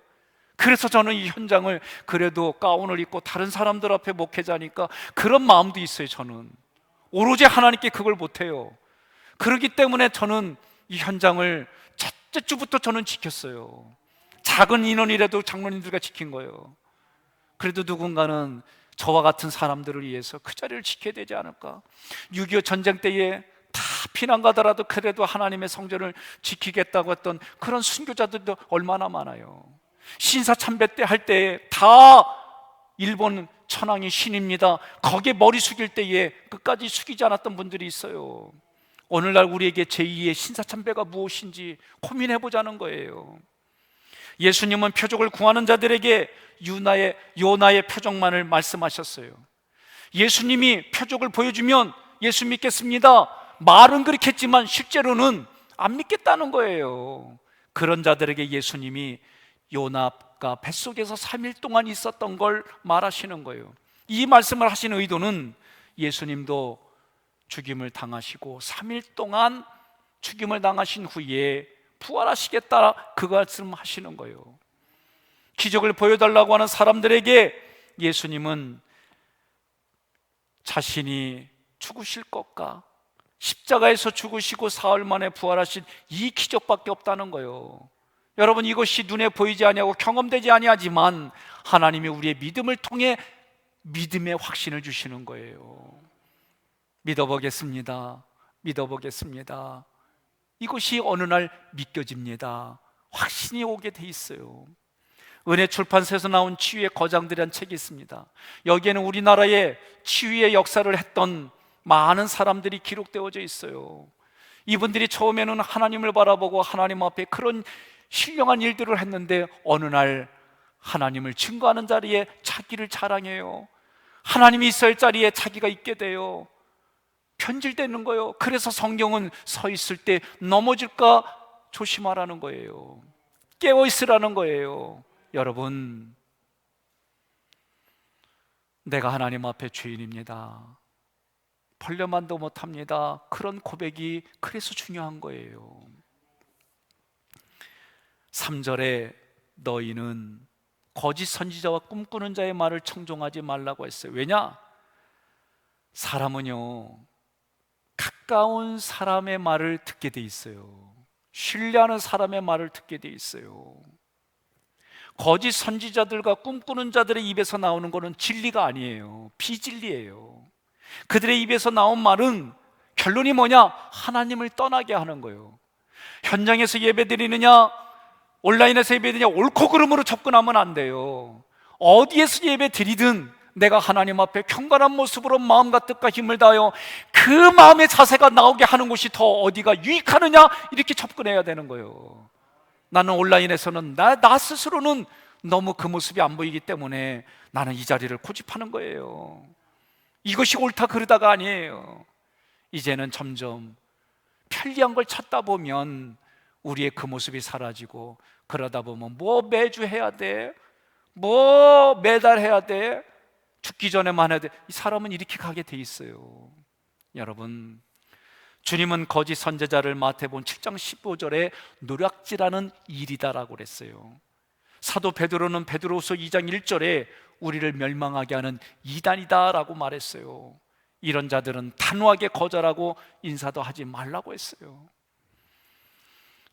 그래서 저는 이 현장을 그래도 가운을 입고 다른 사람들 앞에 목회자니까 그런 마음도 있어요. 저는 오로지 하나님께 그걸 못해요. 그렇기 때문에 저는 이 현장을 첫째 주부터 저는 지켰어요. 작은 인원이라도 장로님들과 지킨 거예요. 그래도 누군가는 저와 같은 사람들을 위해서 그 자리를 지켜야 되지 않을까. 6.25 전쟁 때에 다 피난 가더라도 그래도 하나님의 성전을 지키겠다고 했던 그런 순교자들도 얼마나 많아요. 신사참배 때 할 때에 다 일본 천황이 신입니다. 거기에 머리 숙일 때에 끝까지 숙이지 않았던 분들이 있어요. 오늘날 우리에게 제2의 신사참배가 무엇인지 고민해보자는 거예요. 예수님은 표적을 구하는 자들에게 요나의 표적만을 말씀하셨어요. 예수님이 표적을 보여주면 예수 믿겠습니다. 말은 그렇게 했지만 실제로는 안 믿겠다는 거예요. 그런 자들에게 예수님이 요나가 뱃속에서 3일 동안 있었던 걸 말하시는 거예요. 이 말씀을 하신 의도는 예수님도 죽임을 당하시고 3일 동안 죽임을 당하신 후에 부활하시겠다, 그 말씀 하시는 거예요. 기적을 보여달라고 하는 사람들에게 예수님은 자신이 죽으실 것과 십자가에서 죽으시고 사흘 만에 부활하신 이 기적밖에 없다는 거예요. 여러분, 이것이 눈에 보이지 아니하고 경험되지 아니하지만 하나님이 우리의 믿음을 통해 믿음의 확신을 주시는 거예요. 믿어보겠습니다. 믿어보겠습니다. 이것이 어느 날 믿겨집니다. 확신이 오게 돼 있어요. 은혜 출판사에서 나온 치유의 거장들이라는 책이 있습니다. 여기에는 우리나라의 치유의 역사를 했던 많은 사람들이 기록되어져 있어요. 이분들이 처음에는 하나님을 바라보고 하나님 앞에 그런 신령한 일들을 했는데 어느 날 하나님을 증거하는 자리에 자기를 자랑해요. 하나님이 있을 자리에 자기가 있게 돼요. 변질되는 거예요. 그래서 성경은 서 있을 때 넘어질까 조심하라는 거예요. 깨어 있으라는 거예요. 여러분, 내가 하나님 앞에 죄인입니다. 벌레만도 못합니다. 그런 고백이 그래서 중요한 거예요. 3절에 너희는 거짓 선지자와 꿈꾸는 자의 말을 청종하지 말라고 했어요. 왜냐? 사람은요, 가까운 사람의 말을 듣게 돼 있어요. 신뢰하는 사람의 말을 듣게 돼 있어요. 거짓 선지자들과 꿈꾸는 자들의 입에서 나오는 것은 진리가 아니에요. 비진리예요. 그들의 입에서 나온 말은 결론이 뭐냐? 하나님을 떠나게 하는 거예요. 현장에서 예배드리느냐, 온라인에서 예배드리느냐, 옳고 그름으로 접근하면 안 돼요. 어디에서 예배드리든 내가 하나님 앞에 경건한 모습으로 마음과 뜻과 힘을 다하여 그 마음의 자세가 나오게 하는 곳이 더 어디가 유익하느냐, 이렇게 접근해야 되는 거예요. 나는 온라인에서는 나 스스로는 너무 그 모습이 안 보이기 때문에 나는 이 자리를 고집하는 거예요. 이것이 옳다 그르다가 아니에요. 이제는 점점 편리한 걸 찾다 보면 우리의 그 모습이 사라지고, 그러다 보면 뭐 매주 해야 돼, 뭐 매달 해야 돼, 죽기 전에만 해야 돼. 이 사람은 이렇게 가게 돼 있어요. 여러분, 주님은 거짓 선지자를 마태복음 7장 15절에 노략질하는 일이다라고 그랬어요. 사도 베드로는 베드로후서 2장 1절에 우리를 멸망하게 하는 이단이다라고 말했어요. 이런 자들은 단호하게 거절하고 인사도 하지 말라고 했어요.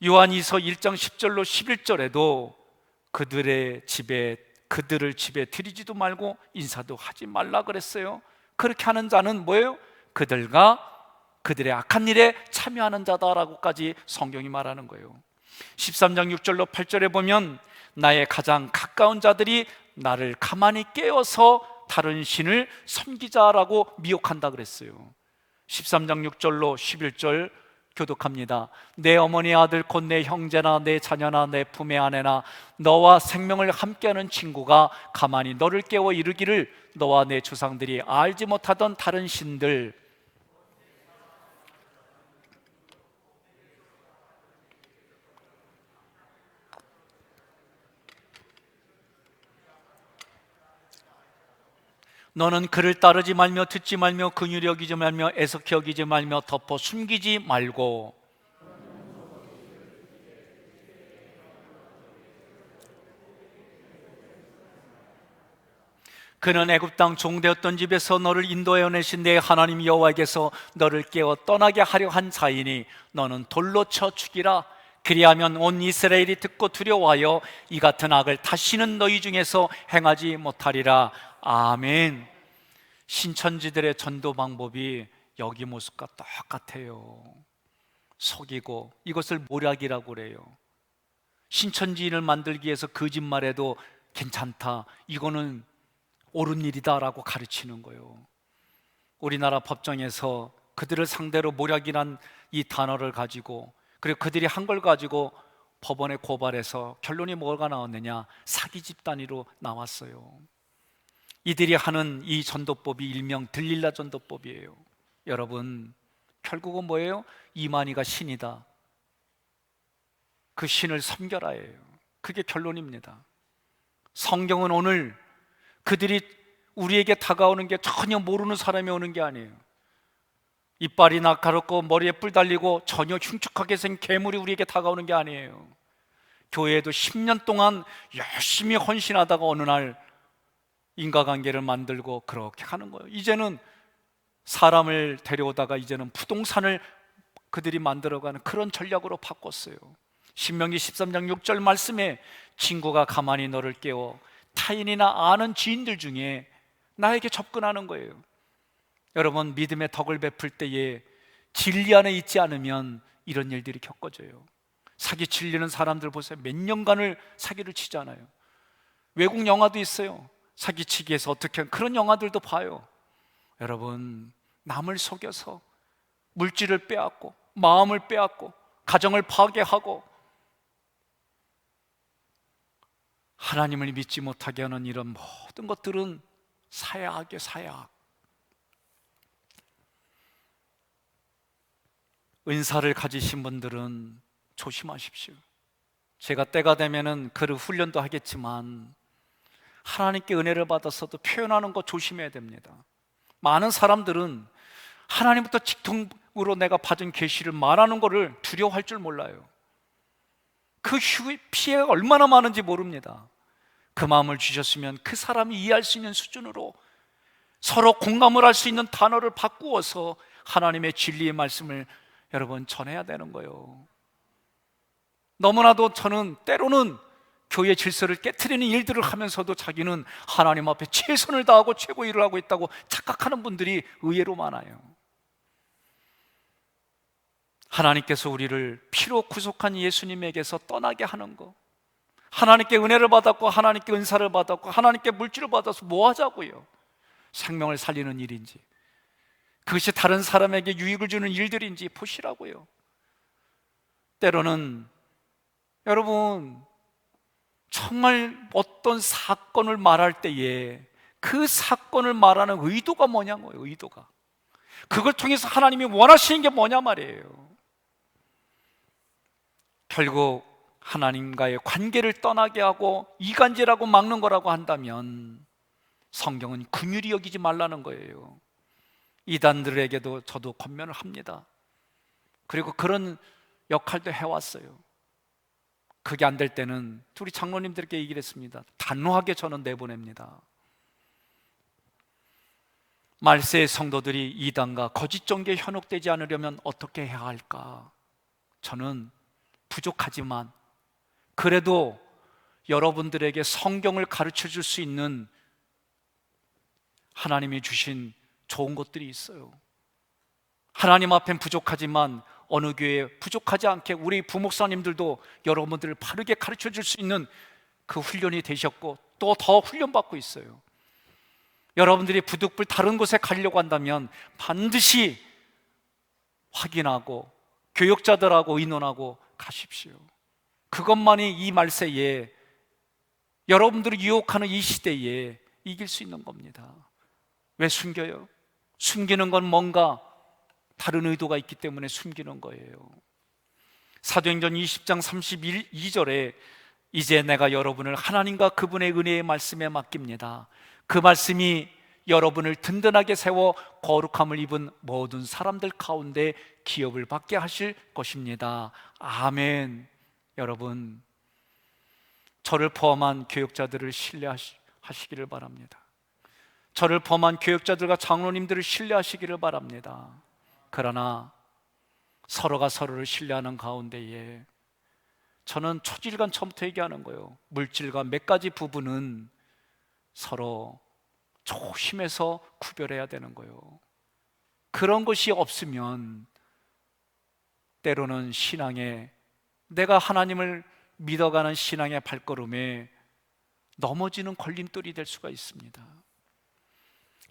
요한이서 1장 10절로 11절에도 그들을 집에 들이지도 말고 인사도 하지 말라 그랬어요. 그렇게 하는 자는 뭐예요? 그들의 악한 일에 참여하는 자다라고까지 성경이 말하는 거예요. 13장 6절로 8절에 보면 나의 가장 가까운 자들이 나를 가만히 깨어서 다른 신을 섬기자라고 미혹한다 그랬어요. 13장 6절로 11절 교독합니다. 내 어머니 아들 곧 내 형제나 내 자녀나 내 품의 아내나 너와 생명을 함께하는 친구가 가만히 너를 깨워 이르기를 너와 내 조상들이 알지 못하던 다른 신들, 너는 그를 따르지 말며 듣지 말며 긍휼히 여기지 말며 애석히 여기지 말며 덮어 숨기지 말고, 그는 애굽 땅 종되었던 집에서 너를 인도하여 내신 내 하나님 여호와에게서 너를 깨워 떠나게 하려 한 자이니 너는 돌로 쳐 죽이라. 그리하면 온 이스라엘이 듣고 두려워하여 이 같은 악을 다시는 너희 중에서 행하지 못하리라. 아멘. 신천지들의 전도 방법이 여기 모습과 똑같아요. 속이고, 이것을 모략이라고 그래요. 신천지인을 만들기 위해서 거짓말해도 괜찮다, 이거는 옳은 일이다라고 가르치는 거예요. 우리나라 법정에서 그들을 상대로 모략이란 이 단어를 가지고, 그리고 그들이 한 걸 가지고 법원에 고발해서 결론이 뭐가 나왔느냐? 사기 집단으로 나왔어요. 이들이 하는 이 전도법이 일명 들릴라 전도법이에요. 여러분, 결국은 뭐예요? 이만희가 신이다, 그 신을 섬겨라예요. 그게 결론입니다. 성경은 오늘 그들이 우리에게 다가오는 게 전혀 모르는 사람이 오는 게 아니에요. 이빨이 날카롭고 머리에 뿔 달리고 전혀 흉측하게 생긴 괴물이 우리에게 다가오는 게 아니에요. 교회에도 10년 동안 열심히 헌신하다가 어느 날 인과관계를 만들고 그렇게 하는 거예요. 이제는 사람을 데려오다가 이제는 부동산을 그들이 만들어가는 그런 전략으로 바꿨어요. 신명기 13장 6절 말씀에 친구가 가만히 너를 깨워 타인이나 아는 지인들 중에 나에게 접근하는 거예요. 여러분, 믿음의 덕을 베풀 때에 진리 안에 있지 않으면 이런 일들이 겪어져요. 사기 치려는 사람들 보세요. 몇 년간을 사기를 치잖아요. 외국 영화도 있어요. 사기치기 위해서 어떻게 하는 그런 영화들도 봐요. 여러분, 남을 속여서 물질을 빼앗고 마음을 빼앗고 가정을 파괴하고 하나님을 믿지 못하게 하는 이런 모든 것들은 사야악이에요. 사야악. 은사를 가지신 분들은 조심하십시오. 제가 때가 되면은 그를 훈련도 하겠지만 하나님께 은혜를 받아서도 표현하는 거 조심해야 됩니다. 많은 사람들은 하나님부터 직통으로 내가 받은 계시를 말하는 것을 두려워할 줄 몰라요. 그 피해가 얼마나 많은지 모릅니다. 그 마음을 주셨으면 그 사람이 이해할 수 있는 수준으로 서로 공감을 할 수 있는 단어를 바꾸어서 하나님의 진리의 말씀을 여러분 전해야 되는 거예요. 너무나도 저는 때로는 교회 질서를 깨트리는 일들을 하면서도 자기는 하나님 앞에 최선을 다하고 최고 일을 하고 있다고 착각하는 분들이 의외로 많아요. 하나님께서 우리를 피로 구속한 예수님에게서 떠나게 하는 거, 하나님께 은혜를 받았고 하나님께 은사를 받았고 하나님께 물질을 받아서 뭐 하자고요? 생명을 살리는 일인지 그것이 다른 사람에게 유익을 주는 일들인지 보시라고요. 때로는 여러분 정말 어떤 사건을 말할 때에 그 사건을 말하는 의도가 뭐냐고요. 의도가 그걸 통해서 하나님이 원하시는 게 뭐냐 말이에요. 결국 하나님과의 관계를 떠나게 하고 이간질하고 막는 거라고 한다면 성경은 긍휼히 여기지 말라는 거예요. 이단들에게도 저도 권면을 합니다. 그리고 그런 역할도 해왔어요. 그게 안 될 때는 우리 장로님들께 얘기를 했습니다. 단호하게 저는 내보냅니다. 말세의 성도들이 이단과 거짓 종교에 현혹되지 않으려면 어떻게 해야 할까? 저는 부족하지만 그래도 여러분들에게 성경을 가르쳐 줄 수 있는 하나님이 주신 좋은 것들이 있어요. 하나님 앞엔 부족하지만 어느 교회에 부족하지 않게 우리 부목사님들도 여러분들을 바르게 가르쳐 줄 수 있는 그 훈련이 되셨고 또 더 훈련받고 있어요. 여러분들이 부득불 다른 곳에 가려고 한다면 반드시 확인하고 교역자들하고 의논하고 가십시오. 그것만이 이 말세에 여러분들을 유혹하는 이 시대에 이길 수 있는 겁니다. 왜 숨겨요? 숨기는 건 뭔가 다른 의도가 있기 때문에 숨기는 거예요. 사도행전 20장 32절에 이제 내가 여러분을 하나님과 그분의 은혜의 말씀에 맡깁니다. 그 말씀이 여러분을 든든하게 세워 거룩함을 입은 모든 사람들 가운데 기업을 받게 하실 것입니다. 아멘. 여러분, 저를 포함한 교역자들을 신뢰하시기를 바랍니다. 저를 포함한 교역자들과 장로님들을 신뢰하시기를 바랍니다. 그러나 서로가 서로를 신뢰하는 가운데에 저는 초질간 처음부터 얘기하는 거예요. 물질과 몇 가지 부분은 서로 조심해서 구별해야 되는 거예요. 그런 것이 없으면 때로는 신앙에 내가 하나님을 믿어가는 신앙의 발걸음에 넘어지는 걸림돌이 될 수가 있습니다.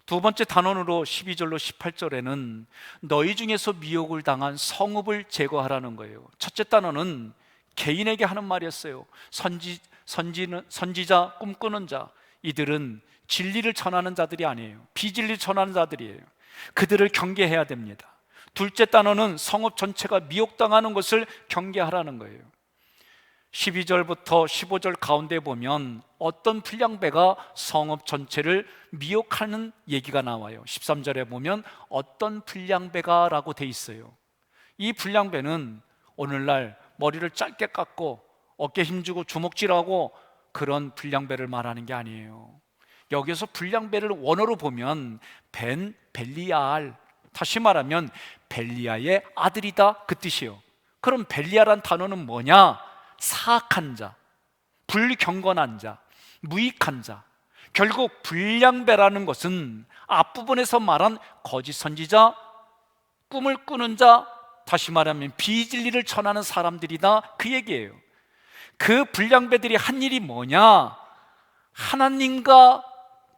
두 번째 단원으로 12절로 18절에는 너희 중에서 미혹을 당한 성읍을 제거하라는 거예요. 첫째 단원은 개인에게 하는 말이었어요. 선지자, 꿈꾸는 자, 이들은 진리를 전하는 자들이 아니에요. 비진리를 전하는 자들이에요. 그들을 경계해야 됩니다. 둘째 단어는 성읍 전체가 미혹당하는 것을 경계하라는 거예요. 12절부터 15절 가운데 보면 어떤 불량배가 성읍 전체를 미혹하는 얘기가 나와요. 13절에 보면 어떤 불량배가 라고 돼 있어요. 이 불량배는 오늘날 머리를 짧게 깎고 어깨 힘주고 주먹질하고 그런 불량배를 말하는 게 아니에요. 여기서 불량배를 원어로 보면 벨리알, 다시 말하면 벨리아의 아들이다 그 뜻이에요. 그럼 벨리아란 단어는 뭐냐? 사악한 자, 불경건한 자, 무익한 자. 결국 불량배라는 것은 앞부분에서 말한 거짓 선지자, 꿈을 꾸는 자, 다시 말하면 비진리를 전하는 사람들이다, 그 얘기예요. 그 불량배들이 한 일이 뭐냐? 하나님과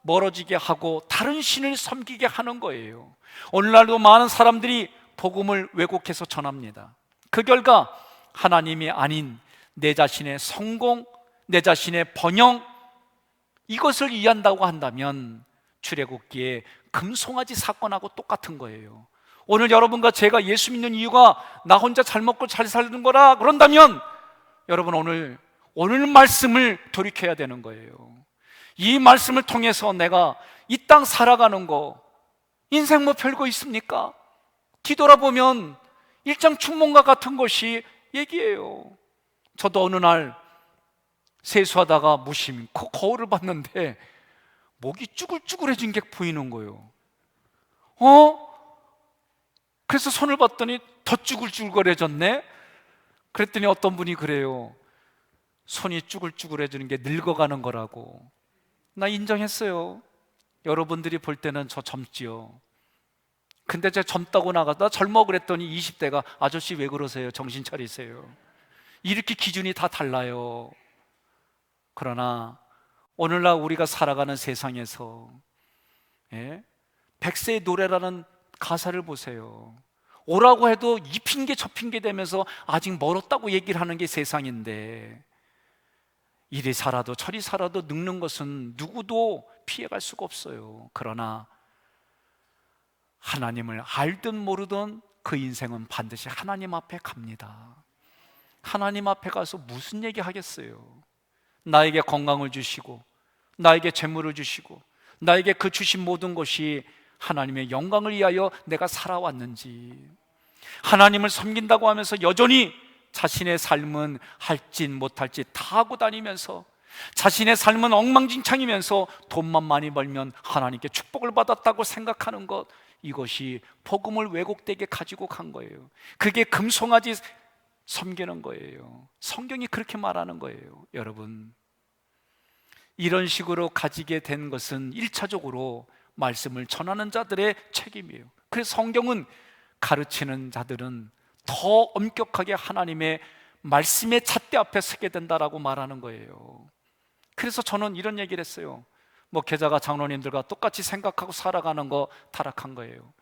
멀어지게 하고 다른 신을 섬기게 하는 거예요. 오늘날도 많은 사람들이 복음을 왜곡해서 전합니다. 그 결과 하나님이 아닌 내 자신의 성공, 내 자신의 번영, 이것을 이해한다고 한다면 출애굽기에 금송아지 사건하고 똑같은 거예요. 오늘 여러분과 제가 예수 믿는 이유가 나 혼자 잘 먹고 잘 사는 거라 그런다면 여러분 오늘 말씀을 돌이켜야 되는 거예요. 이 말씀을 통해서 내가 이 땅 살아가는 거, 인생 뭐 별거 있습니까? 뒤돌아보면 일장춘몽과 같은 것이 얘기예요. 저도 어느 날 세수하다가 무심코 거울을 봤는데 목이 쭈글쭈글해진 게 보이는 거예요. 그래서 손을 봤더니 더 쭈글쭈글해졌네. 그랬더니 어떤 분이 그래요. 손이 쭈글쭈글해지는 게 늙어가는 거라고. 나 인정했어요. 여러분들이 볼 때는 저 젊지요. 근데 제가 젊다고 나가서 나 젊어 그랬더니 20대가 아저씨 왜 그러세요? 정신 차리세요. 이렇게 기준이 다 달라요. 그러나 오늘날 우리가 살아가는 세상에서 백세의 노래라는 가사를 보세요. 오라고 해도 이 핑계 저 핑계 대면서 아직 멀었다고 얘기를 하는 게 세상인데, 이리 살아도 저리 살아도 늙는 것은 누구도 피해갈 수가 없어요. 그러나 하나님을 알든 모르든 그 인생은 반드시 하나님 앞에 갑니다. 하나님 앞에 가서 무슨 얘기 하겠어요? 나에게 건강을 주시고 나에게 재물을 주시고 나에게 그 주신 모든 것이 하나님의 영광을 위하여 내가 살아왔는지, 하나님을 섬긴다고 하면서 여전히 자신의 삶은 할진 못할지 다 하고 다니면서 자신의 삶은 엉망진창이면서 돈만 많이 벌면 하나님께 축복을 받았다고 생각하는 것, 이것이 복음을 왜곡되게 가지고 간 거예요. 그게 금송아지 섬기는 거예요. 성경이 그렇게 말하는 거예요. 여러분, 이런 식으로 가지게 된 것은 1차적으로 말씀을 전하는 자들의 책임이에요. 그래서 성경은 가르치는 자들은 더 엄격하게 하나님의 말씀의 잣대 앞에 서게 된다라고 말하는 거예요. 그래서 저는 이런 얘기를 했어요. 목회자가 장로님들과 똑같이 생각하고 살아가는 거 타락한 거예요.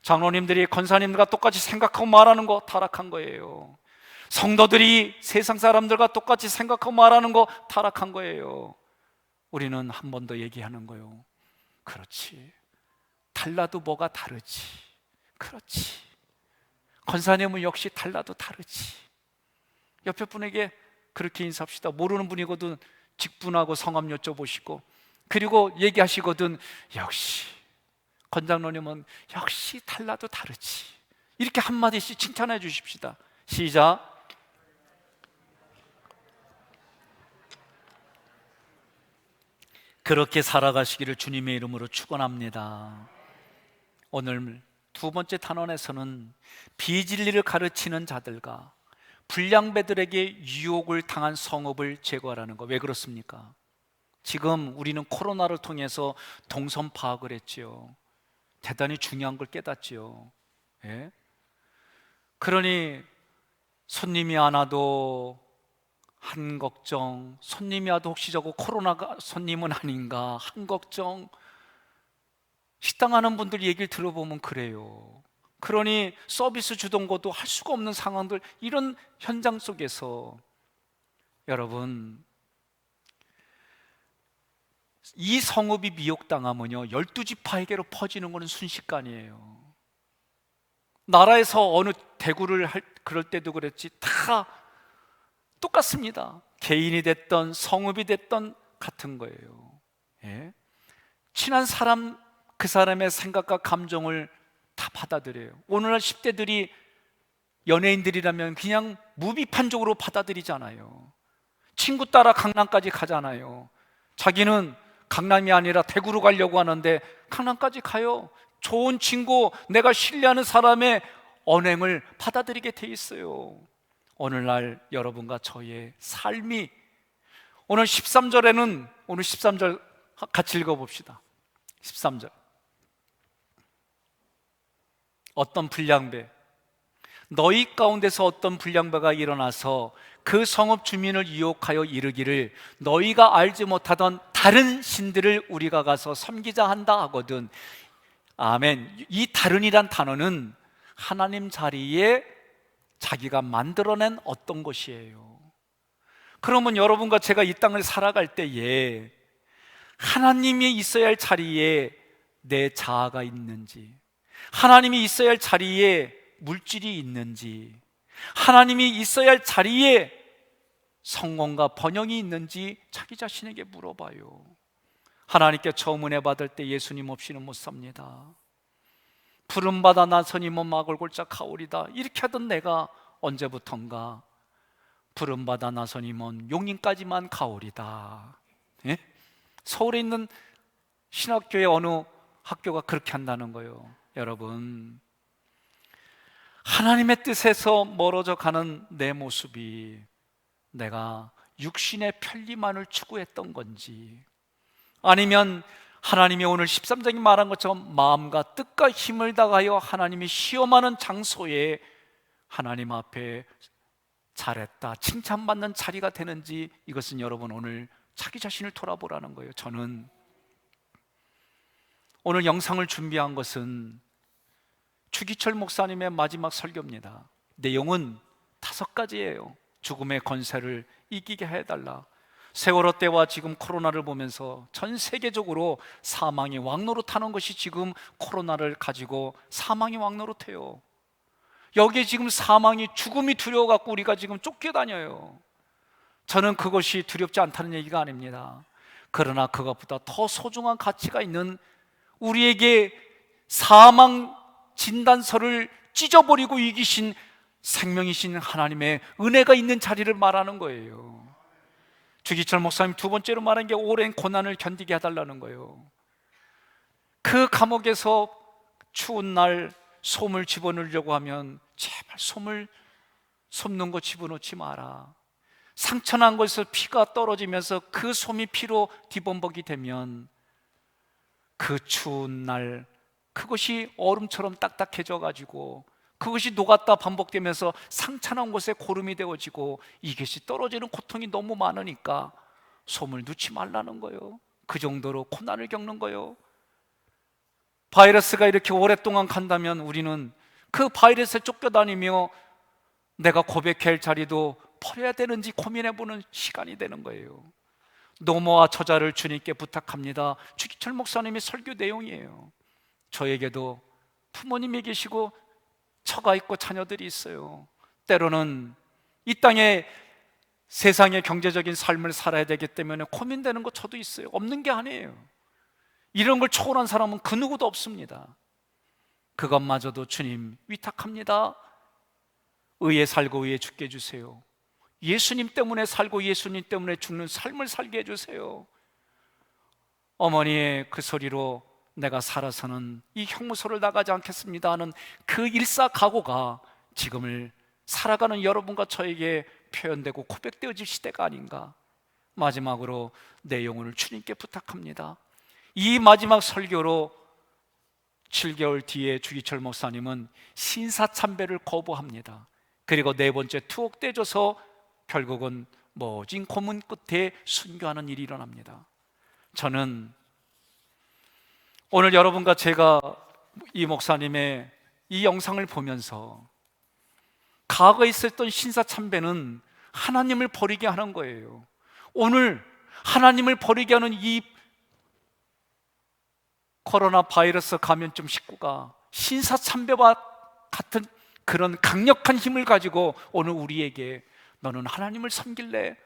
장로님들이 권사님들과 똑같이 생각하고 말하는 거 타락한 거예요. 성도들이 세상 사람들과 똑같이 생각하고 말하는 거 타락한 거예요. 우리는 한 번 더 얘기하는 거예요. 그렇지, 달라도 뭐가 다르지. 그렇지, 권사님은 역시 달라도 다르지. 옆에 분에게 그렇게 인사합시다. 모르는 분이거든 직분하고 성함 여쭤보시고, 그리고 얘기하시거든 역시 권장로님은 역시 달라도 다르지. 이렇게 한마디씩 칭찬해 주십시다. 시작. 그렇게 살아가시기를 주님의 이름으로 축원합니다. 오늘 두 번째 단원에서는 비진리를 가르치는 자들과 불량배들에게 유혹을 당한 성읍을 제거하라는 거. 왜 그렇습니까? 지금 우리는 코로나를 통해서 동선 파악을 했지요. 대단히 중요한 걸 깨닫지요. 그러니 손님이 안 와도 한 걱정, 손님이 와도 혹시 저거 코로나가 손님은 아닌가 한 걱정. 식당 하는 분들 얘기를 들어보면 그래요. 그러니 서비스 주던 것도 할 수가 없는 상황들, 이런 현장 속에서 여러분, 이 성읍이 미혹당하면요 12지파에게로 퍼지는 것은 순식간이에요. 나라에서 어느 대구를 그럴 때도 그랬지 다 똑같습니다. 개인이 됐던 성읍이 됐던 같은 거예요. 친한 사람, 그 사람의 생각과 감정을 다 받아들여요. 오늘날 10대들이 연예인들이라면 그냥 무비판적으로 받아들이잖아요. 친구 따라 강남까지 가잖아요. 자기는 강남이 아니라 대구로 가려고 하는데 강남까지 가요. 좋은 친구, 내가 신뢰하는 사람의 언행을 받아들이게 돼 있어요. 오늘날 여러분과 저의 삶이, 오늘 13절에는 오늘 13절 같이 읽어봅시다. 13절. 어떤 불량배, 너희 가운데서 어떤 불량배가 일어나서 그 성읍 주민을 유혹하여 이르기를 너희가 알지 못하던 다른 신들을 우리가 가서 섬기자 한다 하거든. 아멘. 이 다른이란 단어는 하나님 자리에 자기가 만들어낸 어떤 것이에요. 그러면 여러분과 제가 이 땅을 살아갈 때에 하나님이 있어야 할 자리에 내 자아가 있는지, 하나님이 있어야 할 자리에 물질이 있는지, 하나님이 있어야 할 자리에 성공과 번영이 있는지 자기 자신에게 물어봐요. 하나님께 처음 은혜 받을 때 예수님 없이는 못 삽니다. 푸른바다 나서니 못 막을 골짜 가오리다 이렇게 하던 내가 언제부턴가 푸른바다 나서니 먼 용인까지만 가오리다. 예? 서울에 있는 신학교의 어느 학교가 그렇게 한다는 거예요. 여러분, 하나님의 뜻에서 멀어져 가는 내 모습이 내가 육신의 편리만을 추구했던 건지, 아니면 하나님이 오늘 13장이 말한 것처럼 마음과 뜻과 힘을 다하여 하나님이 시험하는 장소에 하나님 앞에 잘했다 칭찬받는 자리가 되는지, 이것은 여러분 오늘 자기 자신을 돌아보라는 거예요. 저는 오늘 영상을 준비한 것은 주기철 목사님의 마지막 설교입니다. 내용은 5가지예요. 죽음의 권세를 이기게 해달라. 세월호 때와 지금 코로나를 보면서 전 세계적으로 사망이 왕노릇하는 것이 지금 코로나를 가지고 사망이 왕노릇해요. 여기에 지금 사망이, 죽음이 두려워갖고 우리가 지금 쫓겨다녀요. 저는 그것이 두렵지 않다는 얘기가 아닙니다. 그러나 그것보다 더 소중한 가치가 있는, 우리에게 사망 진단서를 찢어버리고 이기신 생명이신 하나님의 은혜가 있는 자리를 말하는 거예요. 주기철 목사님 두 번째로 말한 게 오랜 고난을 견디게 해달라는 거예요. 그 감옥에서 추운 날 솜을 집어넣으려고 하면 제발 솜을 솜는 거 집어넣지 마라. 상처난 곳에서 피가 떨어지면서 그 솜이 피로 뒤범벅이 되면 그 추운 날 그것이 얼음처럼 딱딱해져 가지고 그것이 녹았다 반복되면서 상처난 곳에 고름이 되어지고 이것이 떨어지는 고통이 너무 많으니까 솜을 넣지 말라는 거예요. 그 정도로 고난을 겪는 거예요. 바이러스가 이렇게 오랫동안 간다면 우리는 그 바이러스에 쫓겨다니며 내가 고백해야 할 자리도 버려야 되는지 고민해보는 시간이 되는 거예요. 노모와 저자를 주님께 부탁합니다. 주기철 목사님의 설교 내용이에요. 저에게도 부모님이 계시고 처가 있고 자녀들이 있어요. 때로는 이 땅에 세상의 경제적인 삶을 살아야 되기 때문에 고민되는 거 저도 있어요. 없는 게 아니에요. 이런 걸 초월한 사람은 그 누구도 없습니다. 그것마저도 주님 위탁합니다. 의에 살고 의에 죽게 해주세요. 예수님 때문에 살고 예수님 때문에 죽는 삶을 살게 해주세요. 어머니의 그 소리로 내가 살아서는 이 형무소를 나가지 않겠습니다 하는 그 일사각오가 지금을 살아가는 여러분과 저에게 표현되고 고백되어질 시대가 아닌가. 마지막으로 내 영혼을 주님께 부탁합니다. 이 마지막 설교로 7개월 뒤에 주기철 목사님은 신사참배를 거부합니다. 그리고 네 번째 투옥되어져서 결국은 모진 고문 끝에 순교하는 일이 일어납니다. 저는 오늘 여러분과 제가 이 목사님의 이 영상을 보면서 과거에 있었던 신사참배는 하나님을 버리게 하는 거예요. 오늘 하나님을 버리게 하는 이 코로나 바이러스 감염증 19가 신사참배와 같은 그런 강력한 힘을 가지고 오늘 우리에게 너는 하나님을 섬길래?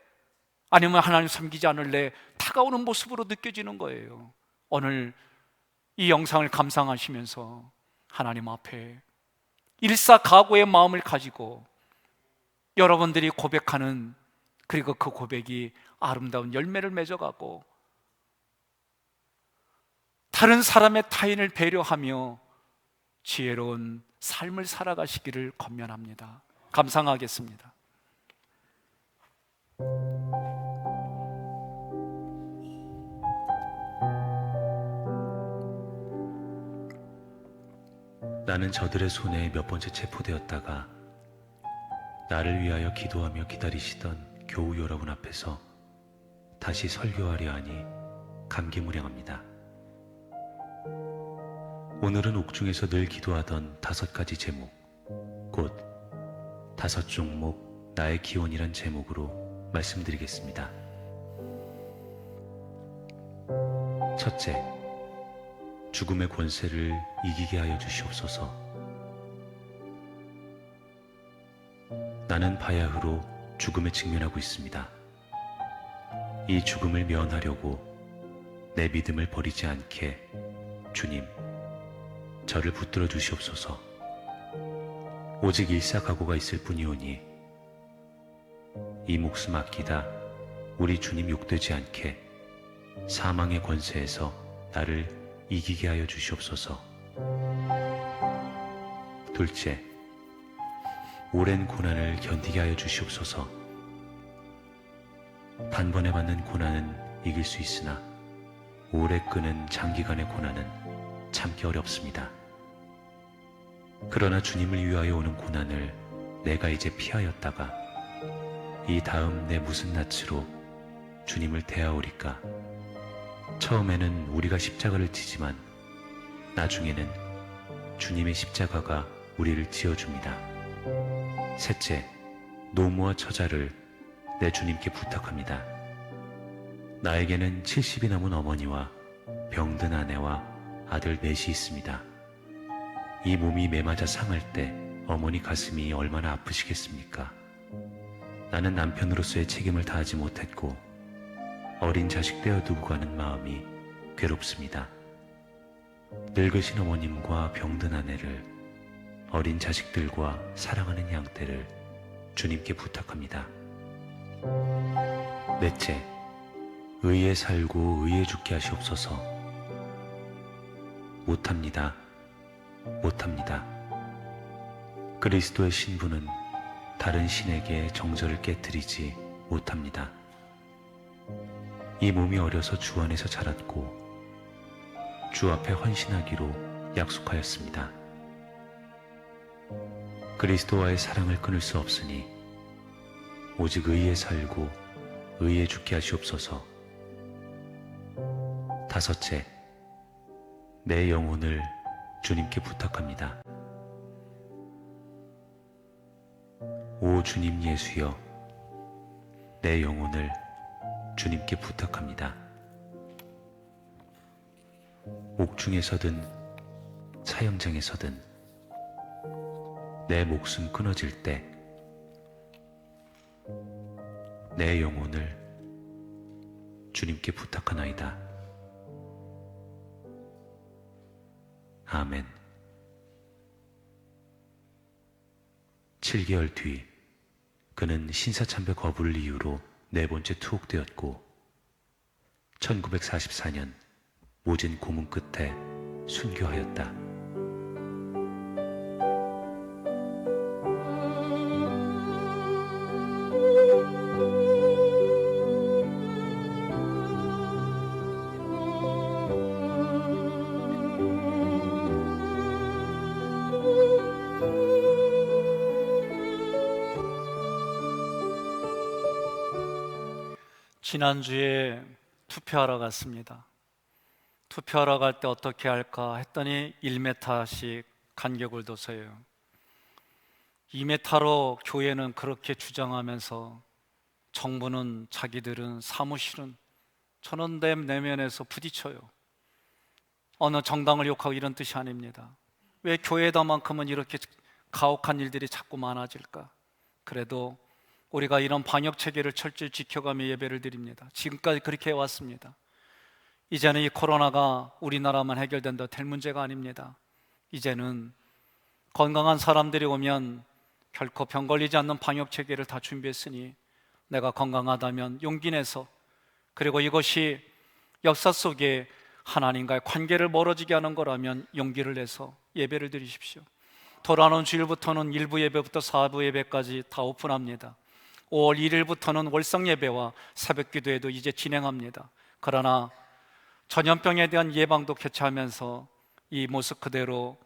아니면 하나님 섬기지 않을래? 다가오는 모습으로 느껴지는 거예요. 오늘 이 영상을 감상하시면서 하나님 앞에 일사각오의 마음을 가지고 여러분들이 고백하는, 그리고 그 고백이 아름다운 열매를 맺어가고 다른 사람의 타인을 배려하며 지혜로운 삶을 살아가시기를 권면합니다. 감상하겠습니다. 나는 저들의 손에 몇 번째 체포되었다가 나를 위하여 기도하며 기다리시던 교우 여러분 앞에서 다시 설교하려 하니 감개무량합니다. 오늘은 옥중에서 늘 기도하던 5가지 제목, 곧 5 종목 나의 기원이란 제목으로 말씀드리겠습니다. 첫째, 죽음의 권세를 이기게 하여 주시옵소서. 나는 바야흐로 죽음에 직면하고 있습니다. 이 죽음을 면하려고 내 믿음을 버리지 않게 주님, 저를 붙들어 주시옵소서. 오직 일사각오가 있을 뿐이오니 이 목숨 아끼다 우리 주님 욕되지 않게 사망의 권세에서 나를 이기게 하여 주시옵소서. 둘째, 오랜 고난을 견디게 하여 주시옵소서. 단번에 받는 고난은 이길 수 있으나 오래 끄는 장기간의 고난은 참기 어렵습니다. 그러나 주님을 위하여 오는 고난을 내가 이제 피하였다가 이 다음 내 무슨 낯으로 주님을 대하오리까? 처음에는 우리가 십자가를 지지만 나중에는 주님의 십자가가 우리를 지어줍니다. 셋째, 노무와 처자를 내 주님께 부탁합니다. 나에게는 70이 넘은 어머니와 병든 아내와 아들 넷이 있습니다. 이 몸이 매맞아 상할 때 어머니 가슴이 얼마나 아프시겠습니까? 나는 남편으로서의 책임을 다하지 못했고 어린 자식 떼어두고 가는 마음이 괴롭습니다. 늙으신 어머님과 병든 아내를, 어린 자식들과 사랑하는 양떼를 주님께 부탁합니다. 넷째, 의에 살고 의에 죽게 하시옵소서. 못합니다. 못합니다. 그리스도의 신부는 다른 신에게 정절을 깨뜨리지 못합니다. 이 몸이 어려서 주 안에서 자랐고 주 앞에 헌신하기로 약속하였습니다. 그리스도와의 사랑을 끊을 수 없으니 오직 의에 살고 의에 죽게 하시옵소서. 다섯째, 내 영혼을 주님께 부탁합니다. 오 주님 예수여, 내 영혼을 주님께 부탁합니다. 옥중에서든 사형장에서든 내 목숨 끊어질 때 내 영혼을 주님께 부탁하나이다. 아멘. 7개월 뒤 그는 신사참배 거부를 이유로 4번째 투옥되었고 1944년 모진 고문 끝에 순교하였다. 지난주에 투표하러 갔습니다. 투표하러 갈 때 어떻게 할까 했더니 1m씩 간격을 둬서요. 2m로 교회는 그렇게 주장하면서 정부는 자기들은 사무실은 전원됨 내면에서 부딪혀요. 어느 정당을 욕하고 이런 뜻이 아닙니다. 왜 교회다만큼은 이렇게 가혹한 일들이 자꾸 많아질까? 그래도 우리가 이런 방역 체계를 철저히 지켜가며 예배를 드립니다. 지금까지 그렇게 해왔습니다. 이제는 이 코로나가 우리나라만 해결된다 될 문제가 아닙니다. 이제는 건강한 사람들이 오면 결코 병 걸리지 않는 방역 체계를 다 준비했으니 내가 건강하다면 용기 내서, 그리고 이것이 역사 속에 하나님과의 관계를 멀어지게 하는 거라면 용기를 내서 예배를 드리십시오. 돌아오는 주일부터는 1부 예배부터 4부 예배까지 다 오픈합니다. 5월 1일부터는 월성 예배와 새벽 기도회도 이제 진행합니다. 그러나 전염병에 대한 예방도 개최하면서 이 모습 그대로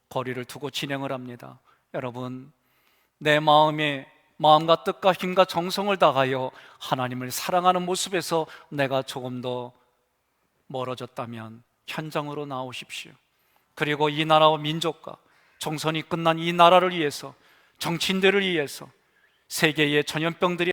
거리를 두고 진행을 합니다. 여러분, 내 마음에 마음과 뜻과 힘과 정성을 다하여 하나님을 사랑하는 모습에서 내가 조금 더 멀어졌다면 현장으로 나오십시오. 그리고 이 나라와 민족과 총선이 끝난 이 나라를 위해서, 정치인들을 위해서, 세계의 전염병들이